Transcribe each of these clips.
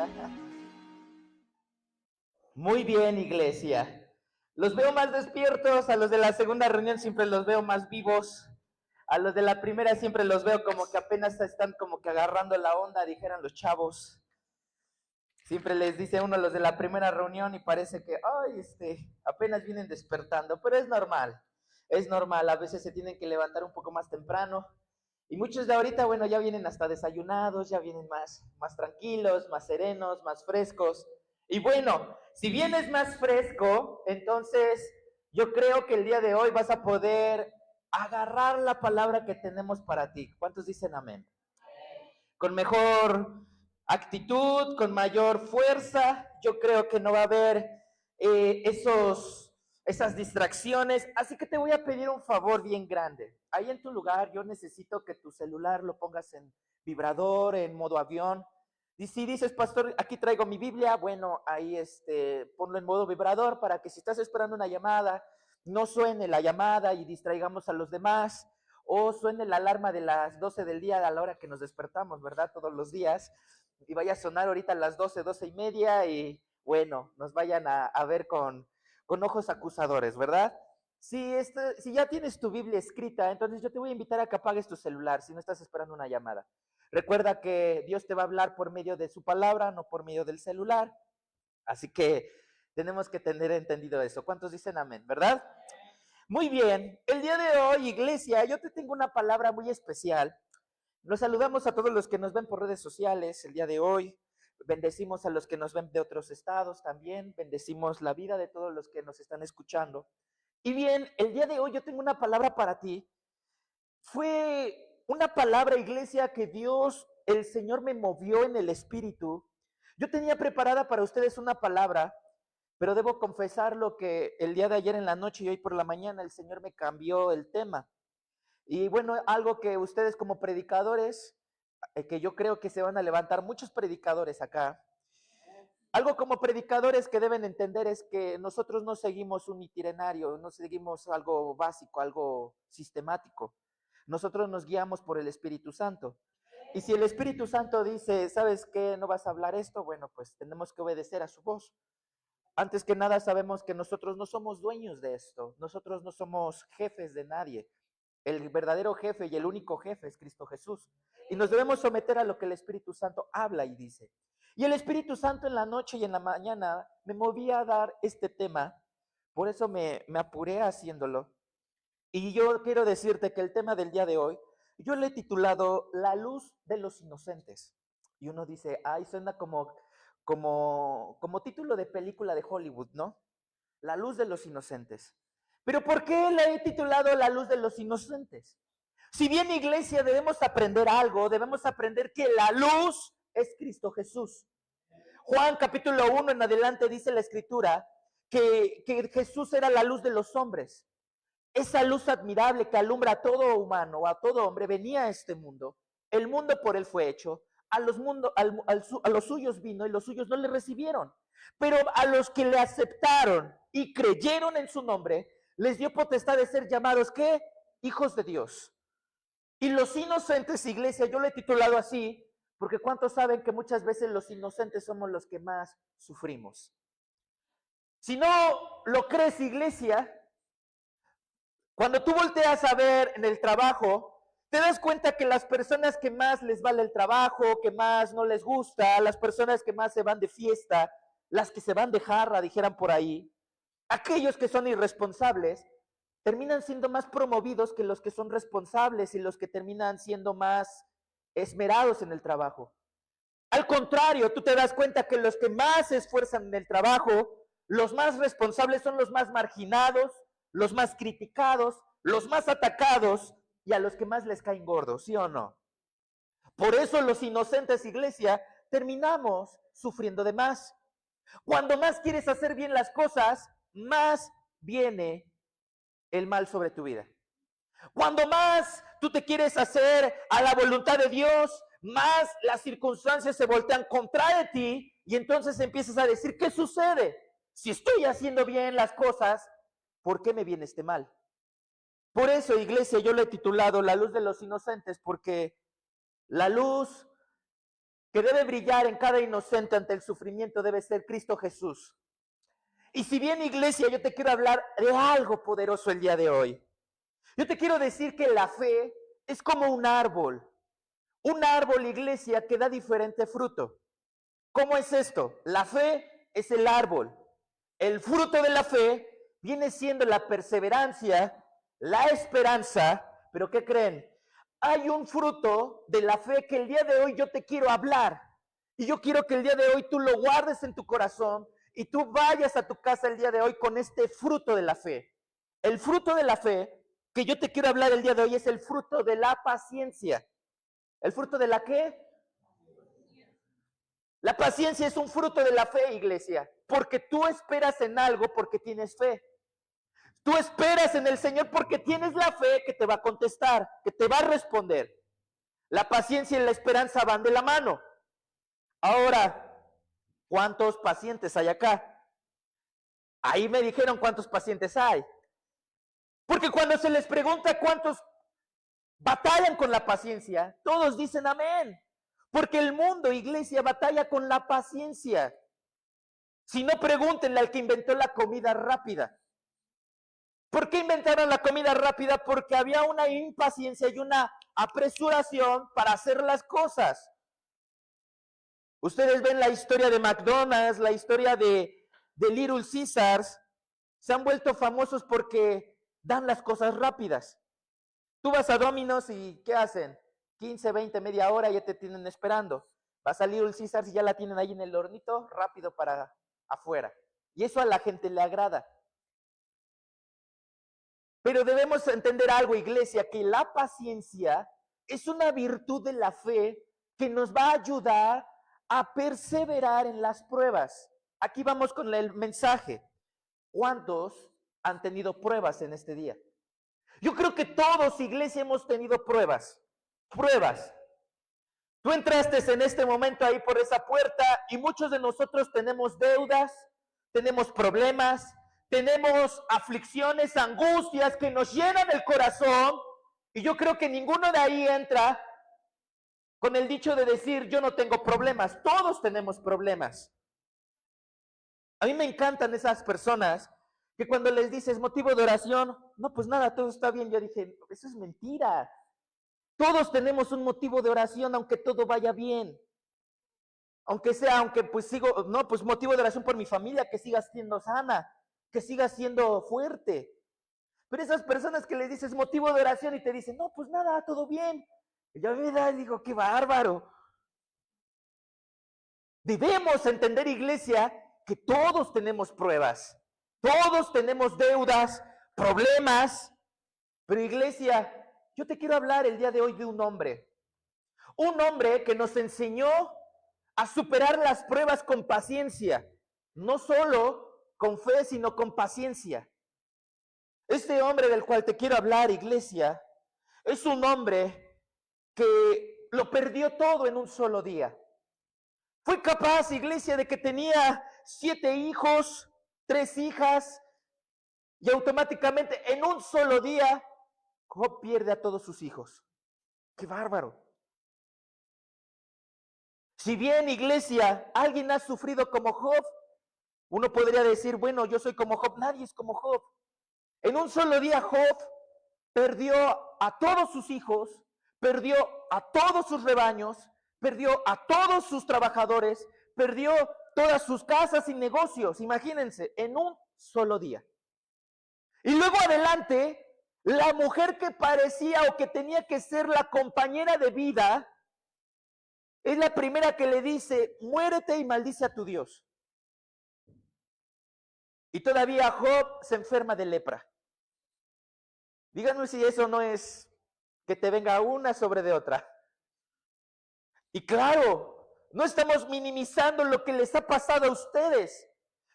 ¿verdad? Muy bien, iglesia. Los veo más despiertos, a los de la segunda reunión siempre los veo más vivos, a los de la primera siempre los veo como que apenas están como que agarrando la onda, dijeran los chavos. Siempre les dice uno a los de la primera reunión y parece que, ay, apenas vienen despertando, pero es normal, a veces se tienen que levantar un poco más temprano. Y muchos de ahorita, bueno, ya vienen hasta desayunados, ya vienen más tranquilos, más serenos, más frescos. Y bueno, si vienes más fresco, entonces yo creo que el día de hoy vas a poder agarrar la palabra que tenemos para ti. ¿Cuántos dicen amén? Con mejor actitud, con mayor fuerza. Yo creo que no va a haber esas distracciones. Así que te voy a pedir un favor bien grande. Ahí en tu lugar yo necesito que tu celular lo pongas en vibrador, en modo avión. Y si dices, pastor, aquí traigo mi Biblia, bueno, ahí ponlo en modo vibrador para que si estás esperando una llamada, no suene la llamada y distraigamos a los demás, o suene la alarma de las 12 del día a la hora que nos despertamos, ¿verdad? Todos los días, y vaya a sonar ahorita a las 12, 12 y media, y bueno, nos vayan a ver con ojos acusadores, ¿verdad? Si ya tienes tu Biblia escrita, entonces yo te voy a invitar a que apagues tu celular si no estás esperando una llamada. Recuerda que Dios te va a hablar por medio de su palabra, no por medio del celular. Así que tenemos que tener entendido eso. ¿Cuántos dicen amén, verdad? Muy bien. El día de hoy, iglesia, yo te tengo una palabra muy especial. Nos saludamos a todos los que nos ven por redes sociales el día de hoy. Bendecimos a los que nos ven de otros estados también. Bendecimos la vida de todos los que nos están escuchando. Y bien, el día de hoy yo tengo una palabra para ti. Fue una palabra, iglesia, que Dios, el Señor me movió en el espíritu. Yo tenía preparada para ustedes una palabra, pero debo confesarlo que el día de ayer en la noche y hoy por la mañana el Señor me cambió el tema. Y bueno, algo que ustedes como predicadores, que yo creo que se van a levantar muchos predicadores acá, algo como predicadores que deben entender es que nosotros no seguimos un itinerario, no seguimos algo básico, algo sistemático. Nosotros nos guiamos por el Espíritu Santo. Y si el Espíritu Santo dice, ¿sabes qué? No vas a hablar esto, bueno, pues tenemos que obedecer a su voz. Antes que nada sabemos que nosotros no somos dueños de esto, nosotros no somos jefes de nadie. El verdadero jefe y el único jefe es Cristo Jesús. Y nos debemos someter a lo que el Espíritu Santo habla y dice. Y el Espíritu Santo en la noche y en la mañana me movía a dar este tema, por eso me apuré haciéndolo. Y yo quiero decirte que el tema del día de hoy, yo le he titulado La luz de los inocentes. Y uno dice, ay, suena como título de película de Hollywood, ¿no? La luz de los inocentes. Pero ¿por qué le he titulado La luz de los inocentes? Si bien, iglesia, debemos aprender algo, debemos aprender que la luz es Cristo Jesús. Juan capítulo 1 en adelante dice la escritura que Jesús era la luz de los hombres. Esa luz admirable que alumbra a todo humano, a todo hombre, venía a este mundo. El mundo por él fue hecho. A los suyos vino y los suyos no le recibieron. Pero a los que le aceptaron y creyeron en su nombre, les dio potestad de ser llamados, ¿qué? Hijos de Dios. Y los inocentes, iglesia, yo lo he titulado así, porque ¿cuántos saben que muchas veces los inocentes somos los que más sufrimos? Si no lo crees, iglesia, cuando tú volteas a ver en el trabajo, te das cuenta que las personas que más les vale el trabajo, que más no les gusta, las personas que más se van de fiesta, las que se van de jarra, dijeran por ahí, aquellos que son irresponsables, terminan siendo más promovidos que los que son responsables y los que terminan siendo más esmerados en el trabajo. Al contrario, tú te das cuenta que los que más se esfuerzan en el trabajo, los más responsables son los más marginados, los más criticados, los más atacados y a los que más les caen gordos, ¿sí o no? Por eso los inocentes, iglesia, terminamos sufriendo de más. Cuando más quieres hacer bien las cosas, más viene el mal sobre tu vida. Cuando más tú te quieres hacer a la voluntad de Dios, más las circunstancias se voltean contra de ti y entonces empiezas a decir, ¿qué sucede? Si estoy haciendo bien las cosas, ¿por qué me viene este mal? Por eso, iglesia, yo le he titulado La luz de los inocentes, porque la luz que debe brillar en cada inocente ante el sufrimiento debe ser Cristo Jesús. Y si bien, iglesia, yo te quiero hablar de algo poderoso el día de hoy. Yo te quiero decir que la fe es como un árbol. Un árbol, iglesia, que da diferente fruto. ¿Cómo es esto? La fe es el árbol. El fruto de la fe viene siendo la perseverancia, la esperanza, pero ¿qué creen? Hay un fruto de la fe que el día de hoy yo te quiero hablar. Y yo quiero que el día de hoy tú lo guardes en tu corazón y tú vayas a tu casa el día de hoy con este fruto de la fe. El fruto de la fe que yo te quiero hablar el día de hoy es el fruto de la paciencia. ¿El fruto de la qué? La paciencia es un fruto de la fe, iglesia, porque tú esperas en algo porque tienes fe. Tú esperas en el Señor porque tienes la fe que te va a contestar, que te va a responder. La paciencia y la esperanza van de la mano. Ahora, ¿cuántos pacientes hay acá? Ahí me dijeron cuántos pacientes hay. Porque cuando se les pregunta cuántos batallan con la paciencia, todos dicen amén. Porque el mundo, iglesia, batalla con la paciencia. Si no, pregúntenle al que inventó la comida rápida. ¿Por qué inventaron la comida rápida? Porque había una impaciencia y una apresuración para hacer las cosas. Ustedes ven la historia de McDonald's, la historia de Little Caesars, se han vuelto famosos porque dan las cosas rápidas. Tú vas a Domino's y ¿qué hacen? 15, 20, media hora ya te tienen esperando. Vas a Little Caesars y ya la tienen ahí en el hornito, rápido para afuera. Y eso a la gente le agrada. Pero debemos entender algo, iglesia, que la paciencia es una virtud de la fe que nos va a ayudar a perseverar en las pruebas. Aquí vamos con el mensaje. ¿Cuántos han tenido pruebas en este día? Yo creo que todos, iglesia, hemos tenido pruebas. Pruebas. Tú entraste en este momento ahí por esa puerta y muchos de nosotros tenemos deudas, tenemos problemas, tenemos aflicciones, angustias que nos llenan el corazón, y yo creo que ninguno de ahí entra con el dicho de decir yo no tengo problemas. Todos tenemos problemas. A mí me encantan esas personas que cuando les dices motivo de oración, no, pues nada, todo está bien. Yo dije, eso es mentira. Todos tenemos un motivo de oración aunque todo vaya bien. Aunque pues sigo, no, pues motivo de oración por mi familia, que siga siendo sana, que siga siendo fuerte. Pero esas personas que les dices motivo de oración y te dicen, no, pues nada, todo bien. Y yo me da, digo, qué bárbaro. Debemos entender, iglesia, que todos tenemos pruebas, todos tenemos deudas, problemas. Pero iglesia, yo te quiero hablar el día de hoy de un hombre que nos enseñó a superar las pruebas con paciencia, no solo con fe, sino con paciencia. Este hombre del cual te quiero hablar, iglesia, es un hombre que lo perdió todo en un solo día. Fue capaz, iglesia, de que tenía 7 hijos, 3 hijas, y automáticamente en un solo día, Job pierde a todos sus hijos. ¡Qué bárbaro! Si bien, iglesia, alguien ha sufrido como Job, uno podría decir, bueno, yo soy como Job. Nadie es como Job. En un solo día Job perdió a todos sus hijos, perdió a todos sus rebaños, perdió a todos sus trabajadores, perdió todas sus casas y negocios, imagínense, en un solo día. Y luego adelante, la mujer que parecía o que tenía que ser la compañera de vida, es la primera que le dice, muérete y maldice a tu Dios. Y todavía Job se enferma de lepra. Díganme si eso no es que te venga una sobre de otra. Y claro, no estamos minimizando lo que les ha pasado a ustedes,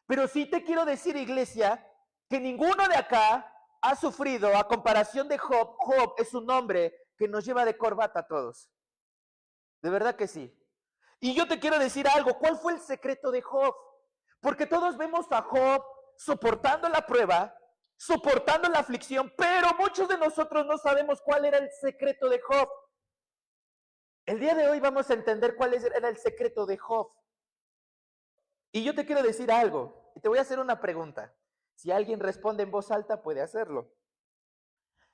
pero sí te quiero decir, iglesia, que ninguno de acá ha sufrido a comparación de Job. Job es un hombre que nos lleva de corbata a todos. De verdad que sí. Y yo te quiero decir algo, ¿cuál fue el secreto de Job? Porque todos vemos a Job soportando la prueba, soportando la aflicción, pero muchos de nosotros no sabemos cuál era el secreto de Job. El día de hoy vamos a entender cuál era el secreto de Job. Y yo te quiero decir algo, y te voy a hacer una pregunta. Si alguien responde en voz alta, puede hacerlo.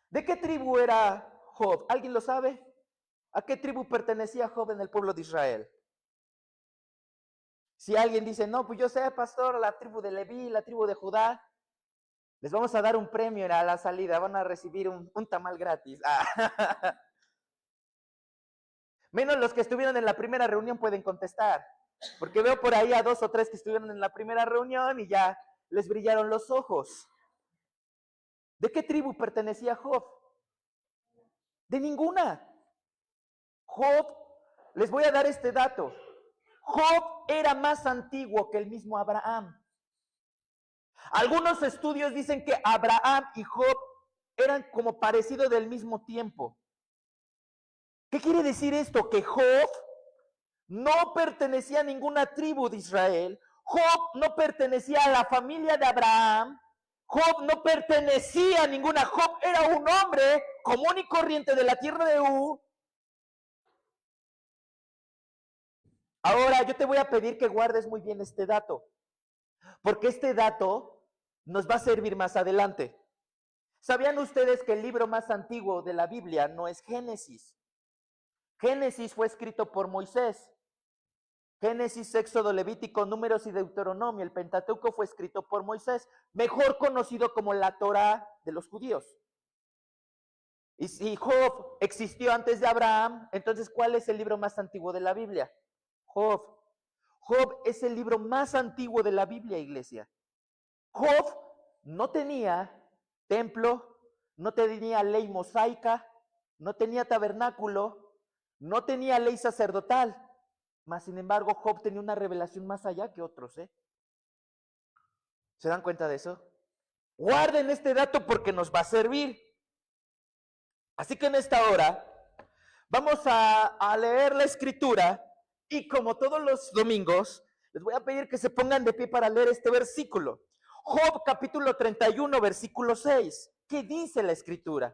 ¿De qué tribu era Job? ¿Alguien lo sabe? ¿A qué tribu pertenecía Job en el pueblo de Israel? Si alguien dice, no, pues yo sé, pastor, la tribu de Leví, la tribu de Judá, les vamos a dar un premio a la salida, van a recibir un tamal gratis. Menos los que estuvieron en la primera reunión pueden contestar, porque veo por ahí a 2 o 3 que estuvieron en la primera reunión y ya les brillaron los ojos. ¿De qué tribu pertenecía Job? De ninguna. Job, les voy a dar este dato. Job era más antiguo que el mismo Abraham. Algunos estudios dicen que Abraham y Job eran como parecidos del mismo tiempo. ¿Qué quiere decir esto? Que Job no pertenecía a ninguna tribu de Israel. Job no pertenecía a la familia de Abraham. Job no pertenecía a ninguna. Job era un hombre común y corriente de la tierra de U. Ahora yo te voy a pedir que guardes muy bien este dato, porque este dato nos va a servir más adelante. ¿Sabían ustedes que el libro más antiguo de la Biblia no es Génesis? Génesis fue escrito por Moisés. Génesis, Éxodo, Levítico, Números y Deuteronomio, el Pentateuco fue escrito por Moisés, mejor conocido como la Torá de los judíos. Y si Job existió antes de Abraham, entonces ¿cuál es el libro más antiguo de la Biblia? Job. Job es el libro más antiguo de la Biblia, iglesia. Job no tenía templo, no tenía ley mosaica, no tenía tabernáculo, no tenía ley sacerdotal. Mas, sin embargo, Job tenía una revelación más allá que otros, ¿eh? ¿Se dan cuenta de eso? Guarden este dato porque nos va a servir. Así que en esta hora vamos a leer la escritura y como todos los domingos, les voy a pedir que se pongan de pie para leer este versículo. Job capítulo 31, versículo 6. ¿Qué dice la escritura?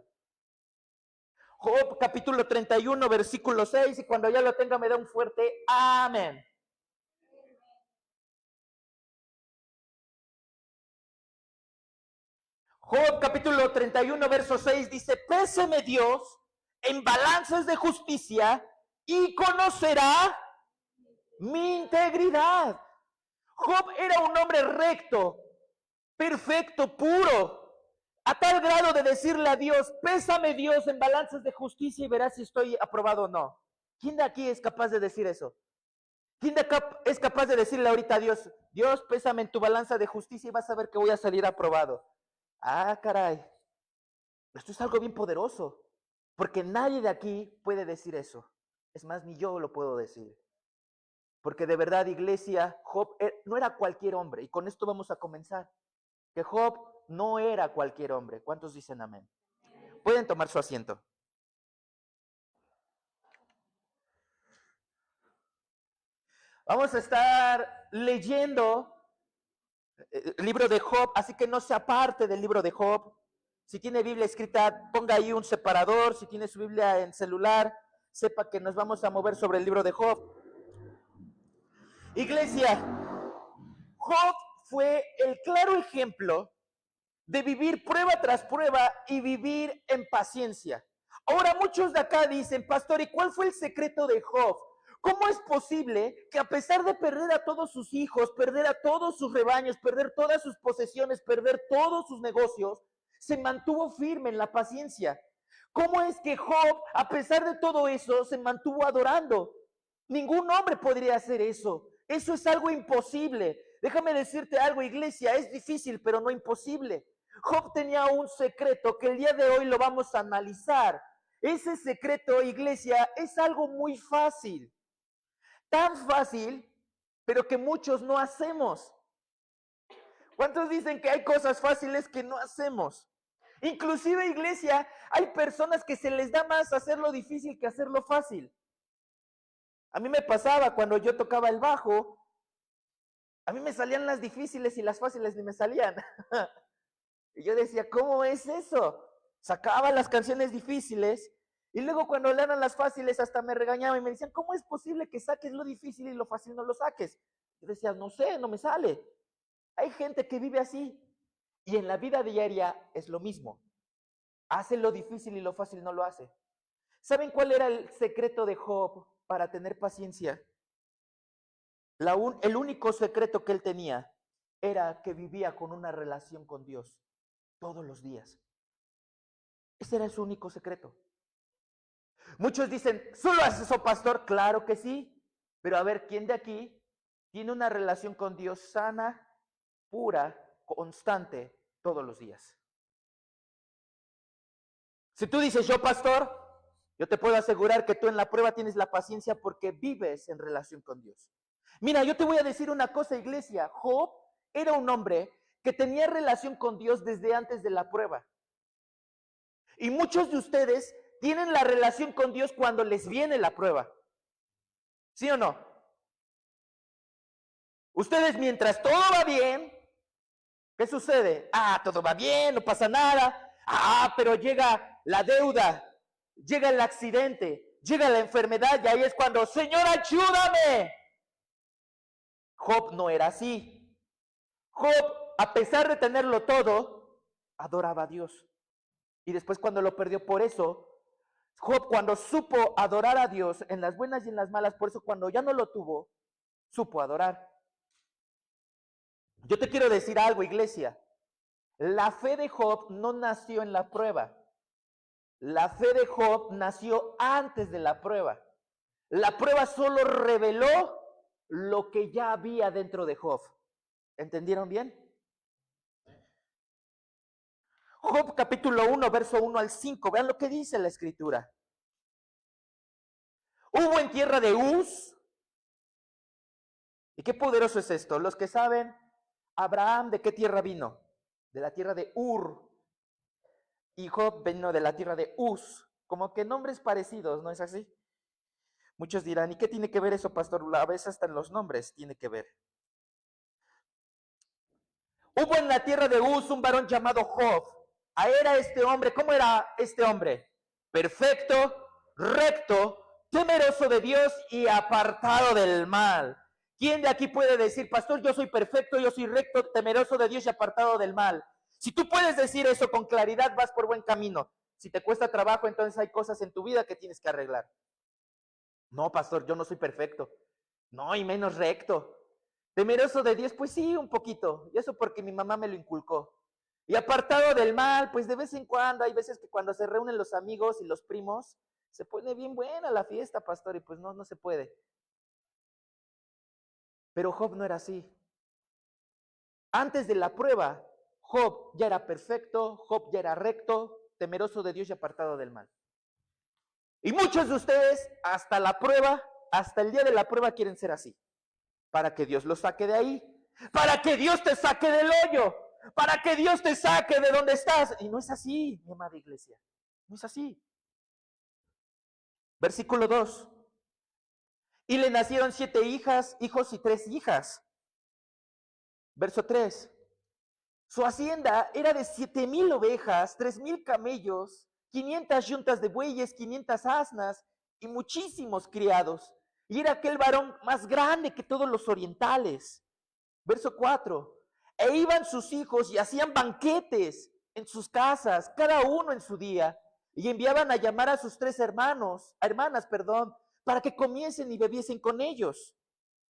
Job capítulo 31, versículo 6, y cuando ya lo tenga me da un fuerte amén. Job capítulo 31, verso 6 dice, péseme Dios en balanzas de justicia y conocerá mi integridad. Job era un hombre recto, perfecto, puro, a tal grado de decirle a Dios, pésame Dios en balanzas de justicia y verás si estoy aprobado o no. ¿Quién de aquí es capaz de decir eso? ¿Quién de acá es capaz de decirle ahorita a Dios, Dios, pésame en tu balanza de justicia y vas a ver que voy a salir aprobado? Ah, caray, esto es algo bien poderoso, porque nadie de aquí puede decir eso. Es más, ni yo lo puedo decir. Porque de verdad, iglesia, Job no era cualquier hombre, y con esto vamos a comenzar. Que Job no era cualquier hombre. ¿Cuántos dicen amén? Pueden tomar su asiento. Vamos a estar leyendo el libro de Job, así que no se aparte del libro de Job. Si tiene Biblia escrita, ponga ahí un separador. Si tiene su Biblia en celular, sepa que nos vamos a mover sobre el libro de Job. Iglesia, Job fue el claro ejemplo de vivir prueba tras prueba y vivir en paciencia. Ahora muchos de acá dicen, pastor, ¿y cuál fue el secreto de Job? ¿Cómo es posible que a pesar de perder a todos sus hijos, perder a todos sus rebaños, perder todas sus posesiones, perder todos sus negocios, se mantuvo firme en la paciencia? ¿Cómo es que Job, a pesar de todo eso, se mantuvo adorando? Ningún hombre podría hacer eso. Eso es algo imposible. Déjame decirte algo, iglesia, es difícil, pero no imposible. Job tenía un secreto que el día de hoy lo vamos a analizar. Ese secreto, iglesia, es algo muy fácil. Tan fácil, pero que muchos no hacemos. ¿Cuántos dicen que hay cosas fáciles que no hacemos? Inclusive, iglesia, hay personas que se les da más hacerlo difícil que hacerlo fácil. A mí me pasaba cuando yo tocaba el bajo, a mí me salían las difíciles y las fáciles ni me salían. Y yo decía, ¿cómo es eso? Sacaba las canciones difíciles Y luego cuando le eran las fáciles hasta me regañaban y me decían, ¿cómo es posible que saques lo difícil y lo fácil no lo saques? Yo decía, no sé, no me sale. Hay gente que vive así. Y en la vida diaria es lo mismo. Hace lo difícil y lo fácil no lo hace. ¿Saben cuál era el secreto de Job para tener paciencia? El único secreto que él tenía era que vivía con una relación con Dios todos los días. Ese era su único secreto. Muchos dicen, ¿solo haces eso, pastor? Claro que sí. Pero a ver, ¿quién de aquí tiene una relación con Dios sana, pura, constante, todos los días? Si tú dices, yo, pastor, yo te puedo asegurar que tú en la prueba tienes la paciencia porque vives en relación con Dios. Mira, yo te voy a decir una cosa, iglesia. Job era un hombre que tenía relación con Dios desde antes de la prueba. Y muchos de ustedes tienen la relación con Dios cuando les viene la prueba. ¿Sí o no? Ustedes mientras todo va bien, ¿qué sucede? Ah, todo va bien, no pasa nada. Ah, pero llega la deuda, llega el accidente, llega la enfermedad y ahí es cuando, Señor, ayúdame. Job no era así. Job, a pesar de tenerlo todo, adoraba a Dios. Y después cuando lo perdió por eso, Job cuando supo adorar a Dios en las buenas y en las malas, por eso cuando ya no lo tuvo, supo adorar. Yo te quiero decir algo, iglesia. La fe de Job no nació en la prueba. La fe de Job nació antes de la prueba. La prueba solo reveló lo que ya había dentro de Job. ¿Entendieron bien? Job capítulo 1, verso 1 al 5. Vean lo que dice la escritura. Hubo en tierra de Uz. ¿Y qué poderoso es esto? Los que saben, Abraham, ¿de qué tierra vino? De la tierra de Ur. Y Job vino de la tierra de Uz. Como que nombres parecidos, ¿no es así? Muchos dirán, ¿y qué tiene que ver eso, pastor? A veces hasta en los nombres tiene que ver. Hubo en la tierra de Uz un varón llamado Job. Era este hombre, ¿cómo era este hombre? Perfecto, recto, temeroso de Dios y apartado del mal. ¿Quién de aquí puede decir, pastor, yo soy perfecto, yo soy recto, temeroso de Dios y apartado del mal? Si tú puedes decir eso con claridad, vas por buen camino. Si te cuesta trabajo, entonces hay cosas en tu vida que tienes que arreglar. No, pastor, yo no soy perfecto. No, y menos recto. Temeroso de Dios, pues sí, un poquito. Y eso porque mi mamá me lo inculcó. Y apartado del mal, pues de vez en cuando, hay veces que cuando se reúnen los amigos y los primos, se pone bien buena la fiesta, pastor, y pues no se puede. Pero Job no era así. Antes de la prueba, Job ya era perfecto, Job ya era recto, temeroso de Dios y apartado del mal. Y muchos de ustedes, hasta la prueba, hasta el día de la prueba, quieren ser así. Para que Dios los saque de ahí. Para que Dios te saque del hoyo. Para que Dios te saque de donde estás. Y no es así, mi amada iglesia. No es así. Versículo 2. Y le nacieron 7 hijos y 3 hijas. Verso 3. Su hacienda era de 7,000 ovejas, 3,000 camellos, 500 yuntas de bueyes, 500 asnas y muchísimos criados. Y era aquel varón más grande que todos los orientales. Verso 4. E iban sus hijos y hacían banquetes en sus casas, cada uno en su día, y enviaban a llamar a sus 3 hermanas, para que comiesen y bebiesen con ellos.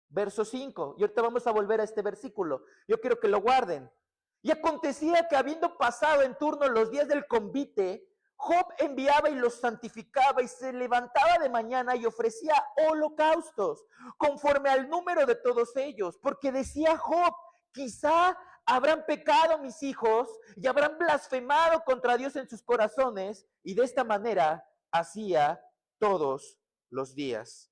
Verso 5. Y ahorita vamos a volver a este versículo. Yo quiero que lo guarden. Y acontecía que habiendo pasado en turno los días del convite, Job enviaba y los santificaba y se levantaba de mañana y ofrecía holocaustos conforme al número de todos ellos, porque decía Job, quizá habrán pecado mis hijos y habrán blasfemado contra Dios en sus corazones, y de esta manera hacía todos los días.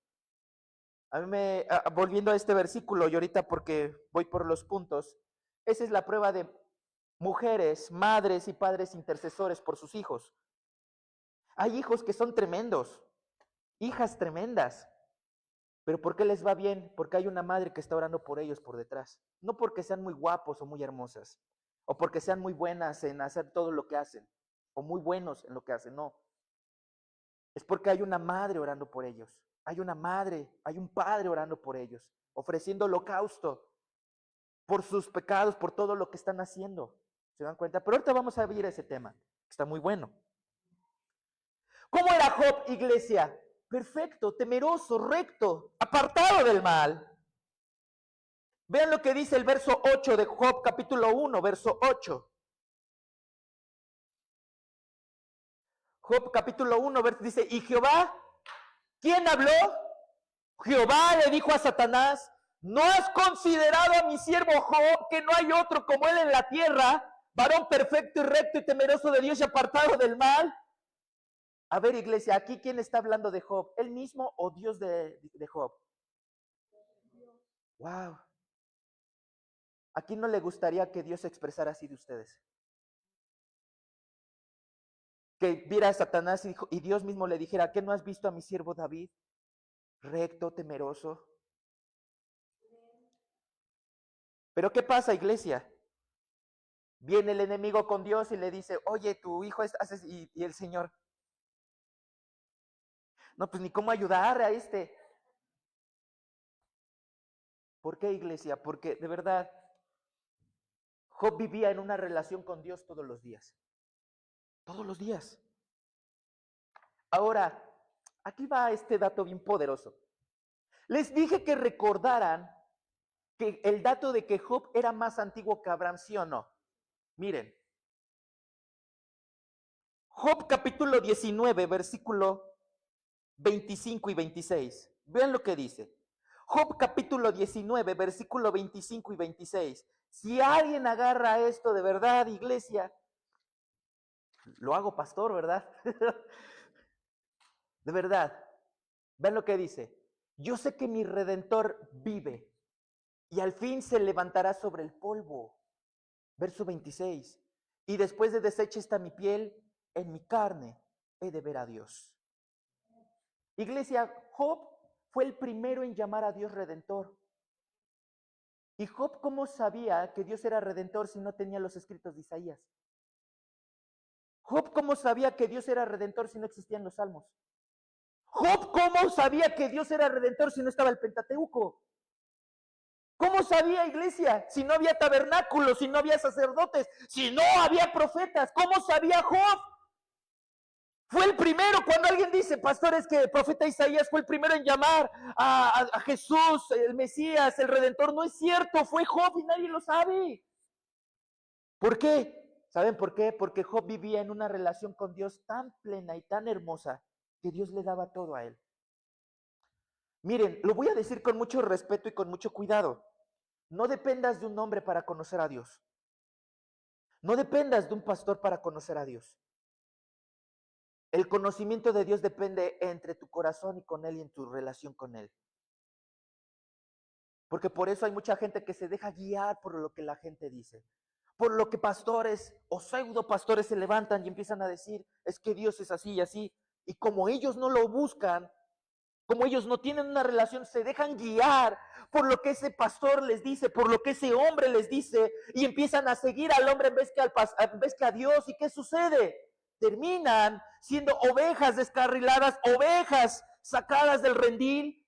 Volviendo a este versículo y ahorita porque voy por los puntos, esa es la prueba de mujeres, madres y padres intercesores por sus hijos. Hay hijos que son tremendos, hijas tremendas, pero ¿por qué les va bien? Porque hay una madre que está orando por ellos por detrás. No porque sean muy guapos o muy hermosas, o porque sean muy buenas en hacer todo lo que hacen, o muy buenos en lo que hacen, no. es porque hay una madre orando por ellos. Hay una madre, hay un padre orando por ellos, ofreciendo holocausto por sus pecados, por todo lo que están haciendo. ¿Se dan cuenta? Pero ahorita vamos a ver ese tema, que está muy bueno. ¿Cómo era Job, iglesia? Perfecto, temeroso, recto, apartado del mal. Vean lo que dice el verso 8 de Job, capítulo 1, verso 8. Job, capítulo 1, dice, y Jehová, ¿quién habló? Jehová le dijo a Satanás, ¿no has considerado a mi siervo Job, que no hay otro como él en la tierra, varón perfecto y recto y temeroso de Dios y apartado del mal? A ver, iglesia, aquí ¿quién está hablando de Job? ¿Él mismo o Dios de Job? Wow. ¿A quién no le gustaría que Dios se expresara así de ustedes? Que viera a Satanás y Dios mismo le dijera, ¿qué no has visto a mi siervo David? Recto, temeroso. Pero ¿qué pasa, iglesia? Viene el enemigo con Dios y le dice, oye, tu hijo hace, y el Señor, no, pues ni cómo ayudar a este. ¿Por qué, iglesia? Porque de verdad, Job vivía en una relación con Dios todos los días. Todos los días. Ahora, aquí va este dato bien poderoso. Les dije que recordaran que el dato de que Job era más antiguo que Abraham, ¿sí o no? Miren. Job capítulo 19, versículo 25 y 26. Vean lo que dice. Job capítulo 19, versículo 25 y 26. Si alguien agarra esto de verdad, iglesia, lo hago pastor, ¿verdad? De verdad. Vean lo que dice. Yo sé que mi Redentor vive y al fin se levantará sobre el polvo. Verso 26. Y después de deshecha está mi piel, en mi carne he de ver a Dios. Iglesia, Job fue el primero en llamar a Dios Redentor. ¿Y Job cómo sabía que Dios era Redentor si no tenía los escritos de Isaías? Job cómo sabía que Dios era Redentor si no existían los Salmos? Job cómo sabía que Dios era Redentor si no estaba el Pentateuco? ¿Cómo sabía, iglesia? Si no había tabernáculos, si no había sacerdotes, si no había profetas, ¿cómo sabía Job? Fue el primero. Cuando alguien dice, pastor, es que el profeta Isaías fue el primero en llamar a Jesús, el Mesías, el Redentor, no es cierto, fue Job y nadie lo sabe. ¿Por qué? ¿Saben por qué? Porque Job vivía en una relación con Dios tan plena y tan hermosa que Dios le daba todo a él. Miren, lo voy a decir con mucho respeto y con mucho cuidado. No dependas de un hombre para conocer a Dios. No dependas de un pastor para conocer a Dios. El conocimiento de Dios depende entre tu corazón y con Él y en tu relación con Él. Porque por eso hay mucha gente que se deja guiar por lo que la gente dice. Por lo que pastores o pseudo pastores se levantan y empiezan a decir, es que Dios es así y así. Y como ellos no lo buscan, como ellos no tienen una relación, se dejan guiar por lo que ese pastor les dice, por lo que ese hombre les dice, y empiezan a seguir al hombre en vez que a Dios. ¿Y qué sucede? Terminan siendo ovejas descarriladas, ovejas sacadas del redil,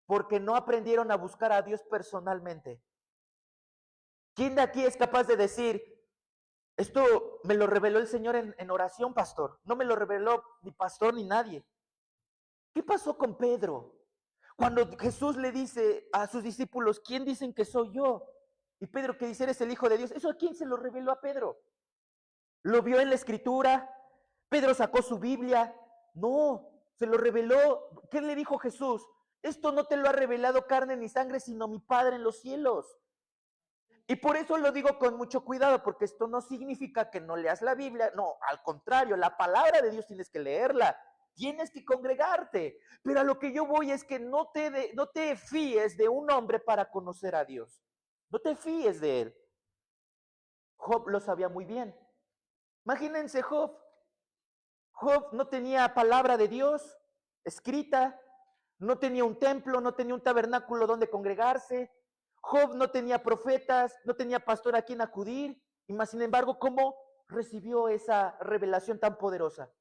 porque no aprendieron a buscar a Dios personalmente. ¿Quién de aquí es capaz de decir, esto me lo reveló el Señor en oración, pastor? No me lo reveló ni pastor ni nadie. ¿Qué pasó con Pedro? Cuando Jesús le dice a sus discípulos, ¿quién dicen que soy yo? Y Pedro que dice, eres el Hijo de Dios. ¿Eso a quién se lo reveló a Pedro? ¿Lo vio en la Escritura? ¿Pedro sacó su Biblia? No, se lo reveló. ¿Qué le dijo Jesús? Esto no te lo ha revelado carne ni sangre, sino mi Padre en los cielos. Y por eso lo digo con mucho cuidado, porque esto no significa que no leas la Biblia. No, al contrario, la palabra de Dios tienes que leerla. Tienes que congregarte. Pero a lo que yo voy es que no te fíes de un hombre para conocer a Dios. No te fíes de él. Job lo sabía muy bien. Imagínense Job. Job no tenía palabra de Dios escrita, no tenía un templo, no tenía un tabernáculo donde congregarse. Job no tenía profetas, no tenía pastor a quien acudir. Y más sin embargo, ¿cómo recibió esa revelación tan poderosa?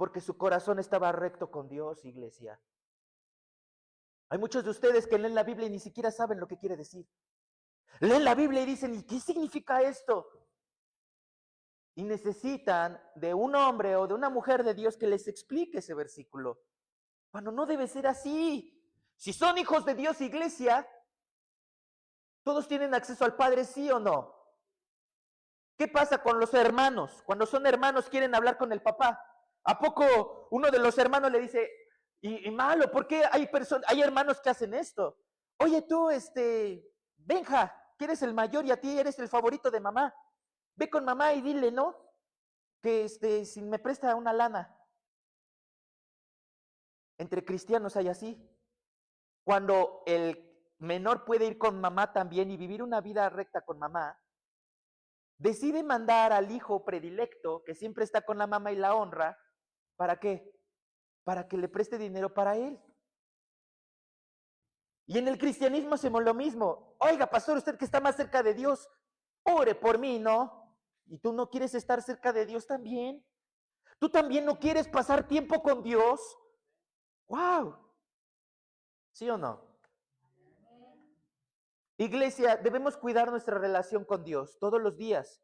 porque su corazón estaba recto con Dios, iglesia. Hay muchos de ustedes que leen la Biblia y ni siquiera saben lo que quiere decir. Leen la Biblia y dicen, ¿y qué significa esto? Y necesitan de un hombre o de una mujer de Dios que les explique ese versículo. Cuando no debe ser así. Si son hijos de Dios, iglesia, todos tienen acceso al Padre, ¿sí o no? ¿Qué pasa con los hermanos? Cuando son hermanos quieren hablar con el papá. ¿A poco uno de los hermanos le dice, y malo, ¿por qué hay hermanos que hacen esto? Oye tú, Benja, que eres el mayor y a ti eres el favorito de mamá. Ve con mamá y dile, ¿no? Que si me presta una lana. Entre cristianos hay así. Cuando el menor puede ir con mamá también y vivir una vida recta con mamá, decide mandar al hijo predilecto, que siempre está con la mamá y la honra, ¿para qué? Para que le preste dinero para él. Y en el cristianismo hacemos lo mismo. Oiga, pastor, usted que está más cerca de Dios, ore por mí, ¿no? ¿Y tú no quieres estar cerca de Dios también? ¿Tú también no quieres pasar tiempo con Dios? ¡Wow! ¿Sí o no? Iglesia, debemos cuidar nuestra relación con Dios todos los días.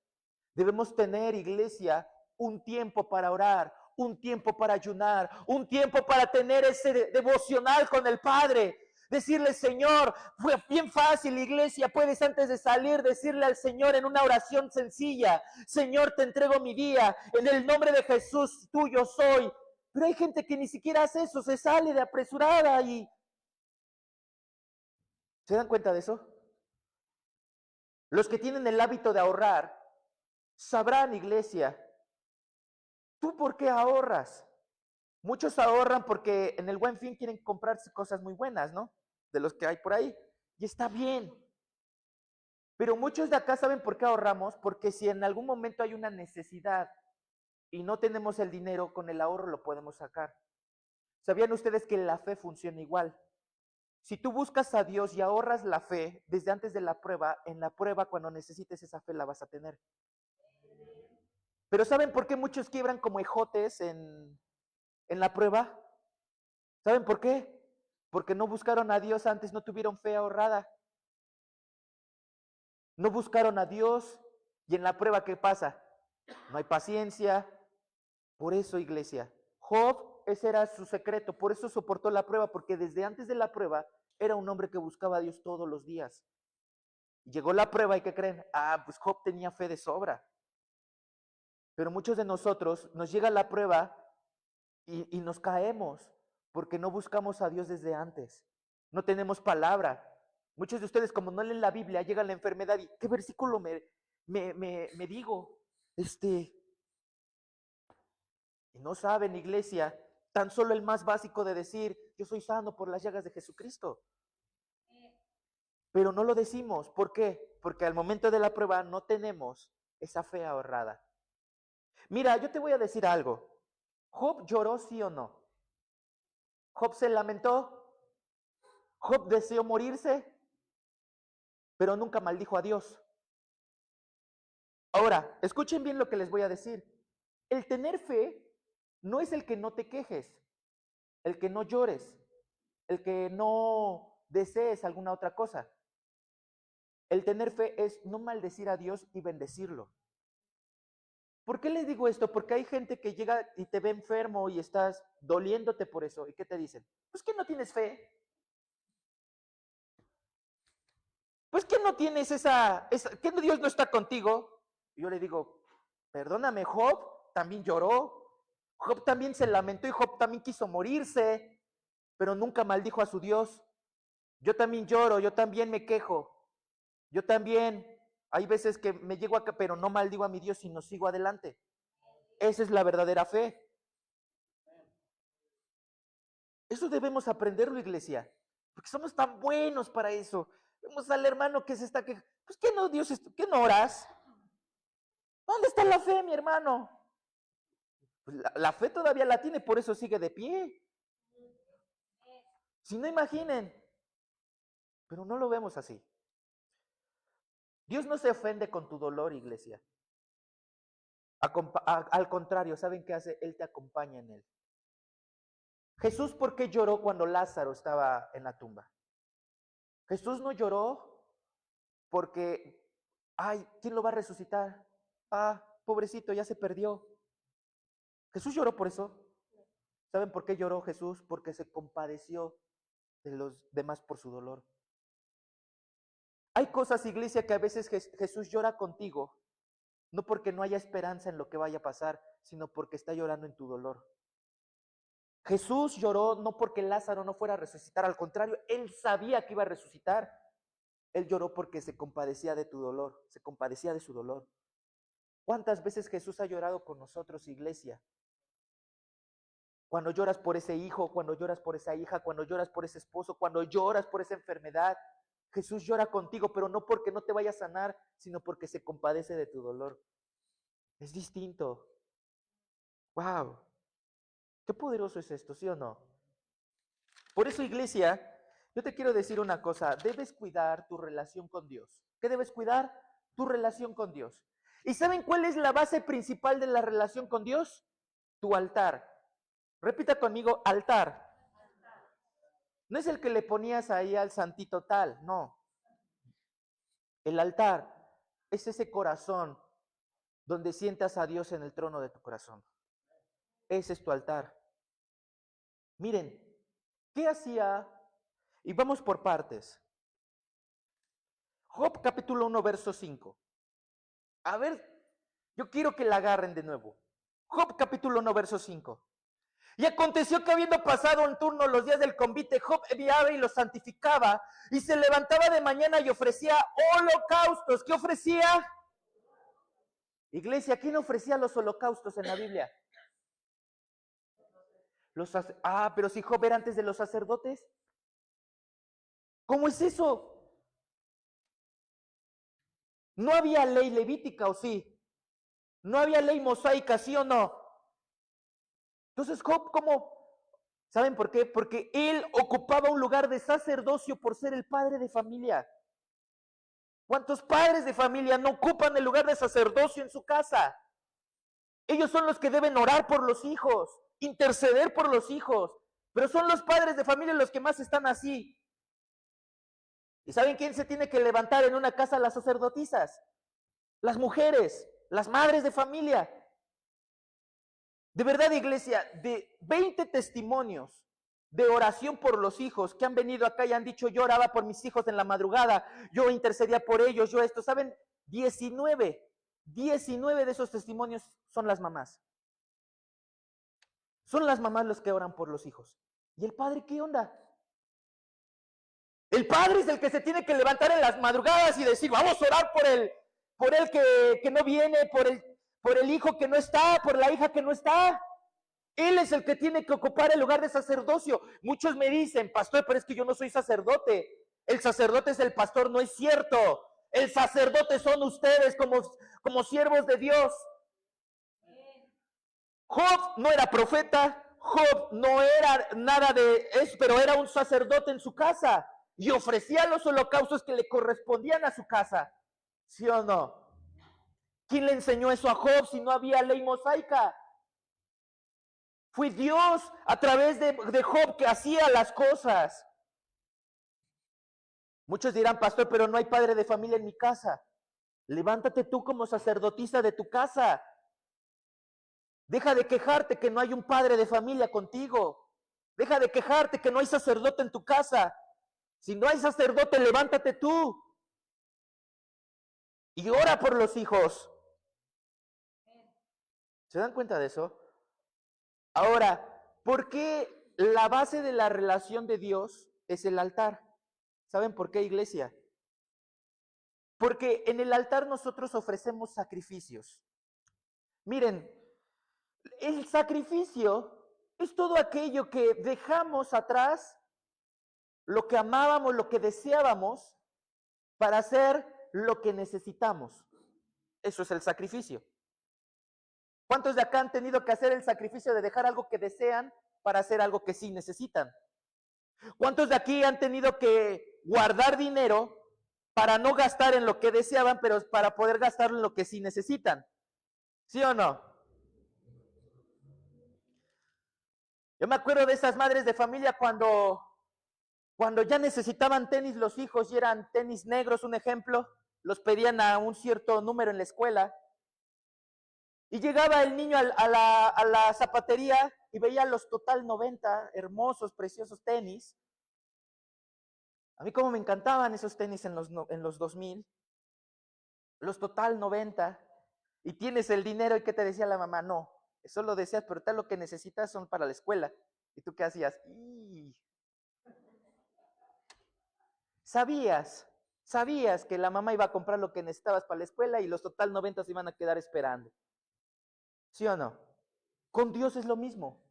Debemos tener, iglesia, un tiempo para orar, un tiempo para ayunar, un tiempo para tener ese devocional con el Padre. Decirle, Señor, fue bien fácil, iglesia, puedes antes de salir decirle al Señor en una oración sencilla, Señor, te entrego mi día, en el nombre de Jesús, tuyo soy. Pero hay gente que ni siquiera hace eso, se sale de apresurada y... ¿Se dan cuenta de eso? Los que tienen el hábito de ahorrar, sabrán, iglesia, ¿tú por qué ahorras? Muchos ahorran porque en el Buen Fin quieren comprarse cosas muy buenas, ¿no? De los que hay por ahí. Y está bien. Pero muchos de acá saben por qué ahorramos, porque si en algún momento hay una necesidad y no tenemos el dinero, con el ahorro lo podemos sacar. ¿Sabían ustedes que la fe funciona igual? Si tú buscas a Dios y ahorras la fe desde antes de la prueba, en la prueba cuando necesites esa fe la vas a tener. Pero ¿saben por qué muchos quiebran como ejotes en la prueba? ¿Saben por qué? Porque no buscaron a Dios antes, no tuvieron fe ahorrada. No buscaron a Dios y en la prueba, ¿qué pasa? No hay paciencia. Por eso, iglesia, Job, ese era su secreto, por eso soportó la prueba, porque desde antes de la prueba era un hombre que buscaba a Dios todos los días. Llegó la prueba y ¿qué creen? Pues Job tenía fe de sobra. Pero muchos de nosotros nos llega la prueba y nos caemos porque no buscamos a Dios desde antes. No tenemos palabra. Muchos de ustedes, como no leen la Biblia, llega la enfermedad y ¿qué versículo me digo? Y no saben, iglesia, tan solo el más básico de decir, yo soy sano por las llagas de Jesucristo. Pero no lo decimos. ¿Por qué? Porque al momento de la prueba no tenemos esa fe ahorrada. Mira, yo te voy a decir algo. ¿Job lloró, sí o no? ¿Job se lamentó? ¿Job deseó morirse? Pero nunca maldijo a Dios. Ahora, escuchen bien lo que les voy a decir. El tener fe no es el que no te quejes, el que no llores, el que no desees alguna otra cosa. El tener fe es no maldecir a Dios y bendecirlo. ¿Por qué les digo esto? Porque hay gente que llega y te ve enfermo y estás doliéndote por eso. ¿Y qué te dicen? Pues que no tienes fe. Pues que no tienes que Dios no está contigo. Y yo le digo, perdóname, Job también lloró. Job también se lamentó y Job también quiso morirse, pero nunca maldijo a su Dios. Yo también lloro, yo también me quejo. Yo también, hay veces que me llego acá, pero no maldigo a mi Dios, sino sigo adelante. Esa es la verdadera fe. Eso debemos aprenderlo, iglesia, porque somos tan buenos para eso. Vemos al hermano que se está quejando. Pues, ¿qué no, Dios? ¿Qué no oras? ¿Dónde está la fe, mi hermano? Pues la fe todavía la tiene, por eso sigue de pie. Si no, imaginen. Pero no lo vemos así. Dios no se ofende con tu dolor, iglesia. Al contrario, ¿saben qué hace? Él te acompaña en él. Jesús, ¿por qué lloró cuando Lázaro estaba en la tumba? Jesús no lloró porque, ay, ¿quién lo va a resucitar? Ah, pobrecito, ya se perdió. Jesús lloró por eso. ¿Saben por qué lloró Jesús? Porque se compadeció de los demás por su dolor. Hay cosas, iglesia, que a veces Jesús llora contigo, no porque no haya esperanza en lo que vaya a pasar, sino porque está llorando en tu dolor. Jesús lloró no porque Lázaro no fuera a resucitar, al contrario, él sabía que iba a resucitar. Él lloró porque se compadecía de tu dolor, se compadecía de su dolor. ¿Cuántas veces Jesús ha llorado con nosotros, iglesia? Cuando lloras por ese hijo, cuando lloras por esa hija, cuando lloras por ese esposo, cuando lloras por esa enfermedad, Jesús llora contigo, pero no porque no te vaya a sanar, sino porque se compadece de tu dolor. Es distinto. ¡Wow! Qué poderoso es esto, ¿sí o no? Por eso, iglesia, yo te quiero decir una cosa, debes cuidar tu relación con Dios. ¿Qué debes cuidar? Tu relación con Dios. ¿Y saben cuál es la base principal de la relación con Dios? Tu altar. Repita conmigo, altar. No es el que le ponías ahí al santito tal, no. El altar es ese corazón donde sientas a Dios en el trono de tu corazón. Ese es tu altar. Miren, ¿qué hacía? Y vamos por partes. Job capítulo 1, verso 5. A ver, yo quiero que la agarren de nuevo. Job capítulo 1, verso 5. Y aconteció que habiendo pasado un turno los días del convite, Job enviaba y los santificaba, y se levantaba de mañana y ofrecía holocaustos. ¿Qué ofrecía? Iglesia, ¿quién ofrecía los holocaustos en la Biblia? Pero si Job era antes de los sacerdotes. ¿Cómo es eso? No había ley levítica, ¿o sí? No había ley mosaica, ¿sí o no? Entonces Job, ¿cómo? ¿Saben por qué? Porque él ocupaba un lugar de sacerdocio por ser el padre de familia. ¿Cuántos padres de familia no ocupan el lugar de sacerdocio en su casa? Ellos son los que deben orar por los hijos, interceder por los hijos, pero son los padres de familia los que más están así. ¿Y saben quién se tiene que levantar en una casa? Las sacerdotisas, las mujeres, las madres de familia. De verdad, iglesia, de 20 testimonios de oración por los hijos que han venido acá y han dicho, yo oraba por mis hijos en la madrugada, yo intercedía por ellos, yo esto, ¿saben? 19 de esos testimonios son las mamás. Son las mamás los que oran por los hijos. ¿Y el padre qué onda? El padre es el que se tiene que levantar en las madrugadas y decir, vamos a orar por el que no viene, por el hijo que no está, por la hija que no está. Él es el que tiene que ocupar el lugar de sacerdocio. Muchos me dicen, pastor, pero es que yo no soy sacerdote. El sacerdote es el pastor, no es cierto. El sacerdote son ustedes como siervos de Dios. Job no era profeta, Job no era nada de eso, pero era un sacerdote en su casa y ofrecía los holocaustos que le correspondían a su casa. ¿Sí o no? ¿Quién le enseñó eso a Job si no había ley mosaica? Fue Dios a través de Job que hacía las cosas. Muchos dirán, pastor, pero no hay padre de familia en mi casa. Levántate tú como sacerdotisa de tu casa. Deja de quejarte que no hay un padre de familia contigo. Deja de quejarte que no hay sacerdote en tu casa. Si no hay sacerdote, levántate tú. Y ora por los hijos. ¿Se dan cuenta de eso? Ahora, ¿por qué la base de la relación de Dios es el altar? ¿Saben por qué, iglesia? Porque en el altar nosotros ofrecemos sacrificios. Miren, el sacrificio es todo aquello que dejamos atrás, lo que amábamos, lo que deseábamos, para hacer lo que necesitamos. Eso es el sacrificio. ¿Cuántos de acá han tenido que hacer el sacrificio de dejar algo que desean para hacer algo que sí necesitan? ¿Cuántos de aquí han tenido que guardar dinero para no gastar en lo que deseaban, pero para poder gastarlo en lo que sí necesitan? ¿Sí o no? Yo me acuerdo de esas madres de familia cuando ya necesitaban tenis los hijos y eran tenis negros, un ejemplo, los pedían a un cierto número en la escuela. Y llegaba el niño a la zapatería y veía los Total 90, hermosos, preciosos tenis. A mí como me encantaban esos tenis en los 2000, los Total 90. Y tienes el dinero y ¿qué te decía la mamá? No, eso lo deseas, pero tal lo que necesitas son para la escuela. ¿Y tú qué hacías? Sabías, sabías que la mamá iba a comprar lo que necesitabas para la escuela y los Total 90 se iban a quedar esperando. ¿Sí o no? Con Dios es lo mismo.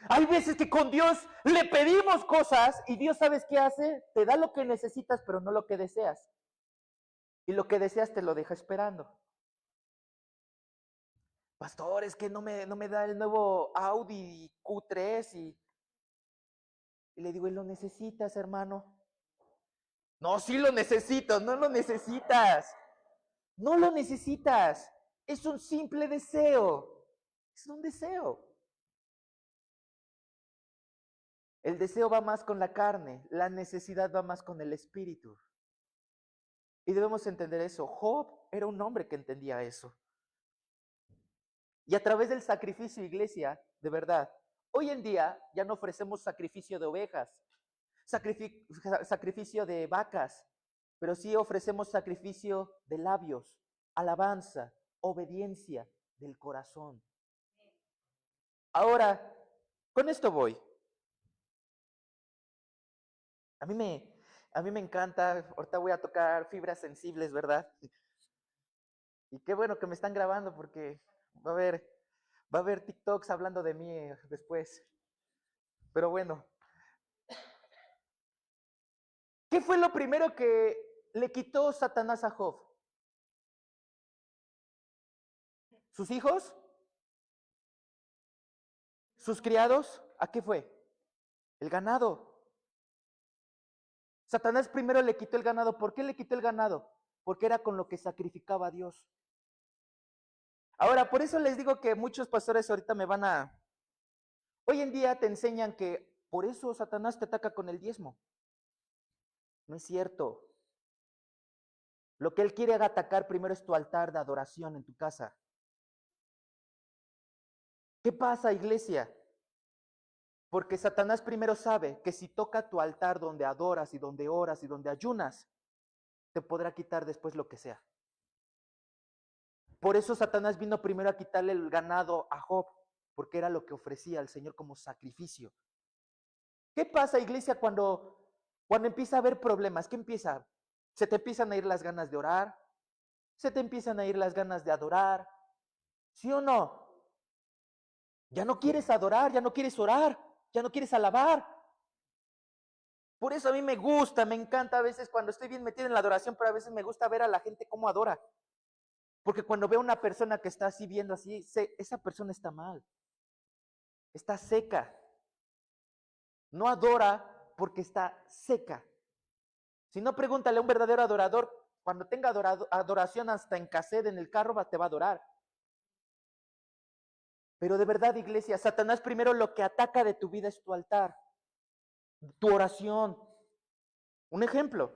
Hay veces que con Dios le pedimos cosas y Dios, ¿sabes qué hace? Te da lo que necesitas, pero no lo que deseas. Y lo que deseas te lo deja esperando. Pastor, es que no me da el nuevo Audi Q3 y le digo, ¿y lo necesitas, hermano? No, sí lo necesito, no lo necesitas. No lo necesitas. Es un simple deseo. Es un deseo. El deseo va más con la carne, la necesidad va más con el espíritu. Y debemos entender eso. Job era un hombre que entendía eso. Y a través del sacrificio, iglesia, de verdad, hoy en día ya no ofrecemos sacrificio de ovejas, sacrificio de vacas, pero sí ofrecemos sacrificio de labios, alabanza, obediencia del corazón. Ahora, con esto voy. A mí me, a mí me encanta, ahorita voy a tocar fibras sensibles, ¿verdad? Y qué bueno que me están grabando porque va a haber, va a haber TikToks hablando de mí después. Pero bueno, ¿qué fue lo primero que le quitó Satanás a Job? ¿Sus hijos? ¿Sus criados? ¿A qué fue? El ganado. Satanás primero le quitó el ganado. ¿Por qué le quitó el ganado? Porque era con lo que sacrificaba a Dios. Ahora, por eso les digo que muchos pastores ahorita me van a... Hoy en día te enseñan que por eso Satanás te ataca con el diezmo. No es cierto. Lo que él quiere atacar primero es tu altar de adoración en tu casa. ¿Qué pasa, iglesia? Porque Satanás primero sabe que si toca tu altar donde adoras y donde oras y donde ayunas, te podrá quitar después lo que sea. Por eso Satanás vino primero a quitarle el ganado a Job, porque era lo que ofrecía al Señor como sacrificio. ¿Qué pasa, iglesia, cuando empieza a haber problemas? ¿Qué empieza? Se te empiezan a ir las ganas de orar, se te empiezan a ir las ganas de adorar, ¿sí o no? Ya no quieres adorar, ya no quieres orar, ya no quieres alabar. Por eso a mí me gusta, me encanta a veces cuando estoy bien metido en la adoración, pero a veces me gusta ver a la gente cómo adora. Porque cuando veo a una persona que está así viendo así, esa persona está mal, está seca. No adora porque está seca. Si no, pregúntale a un verdadero adorador, cuando tenga adoración hasta en cassette en el carro, te va a adorar. Pero de verdad, iglesia, Satanás primero lo que ataca de tu vida es tu altar, tu oración. Un ejemplo,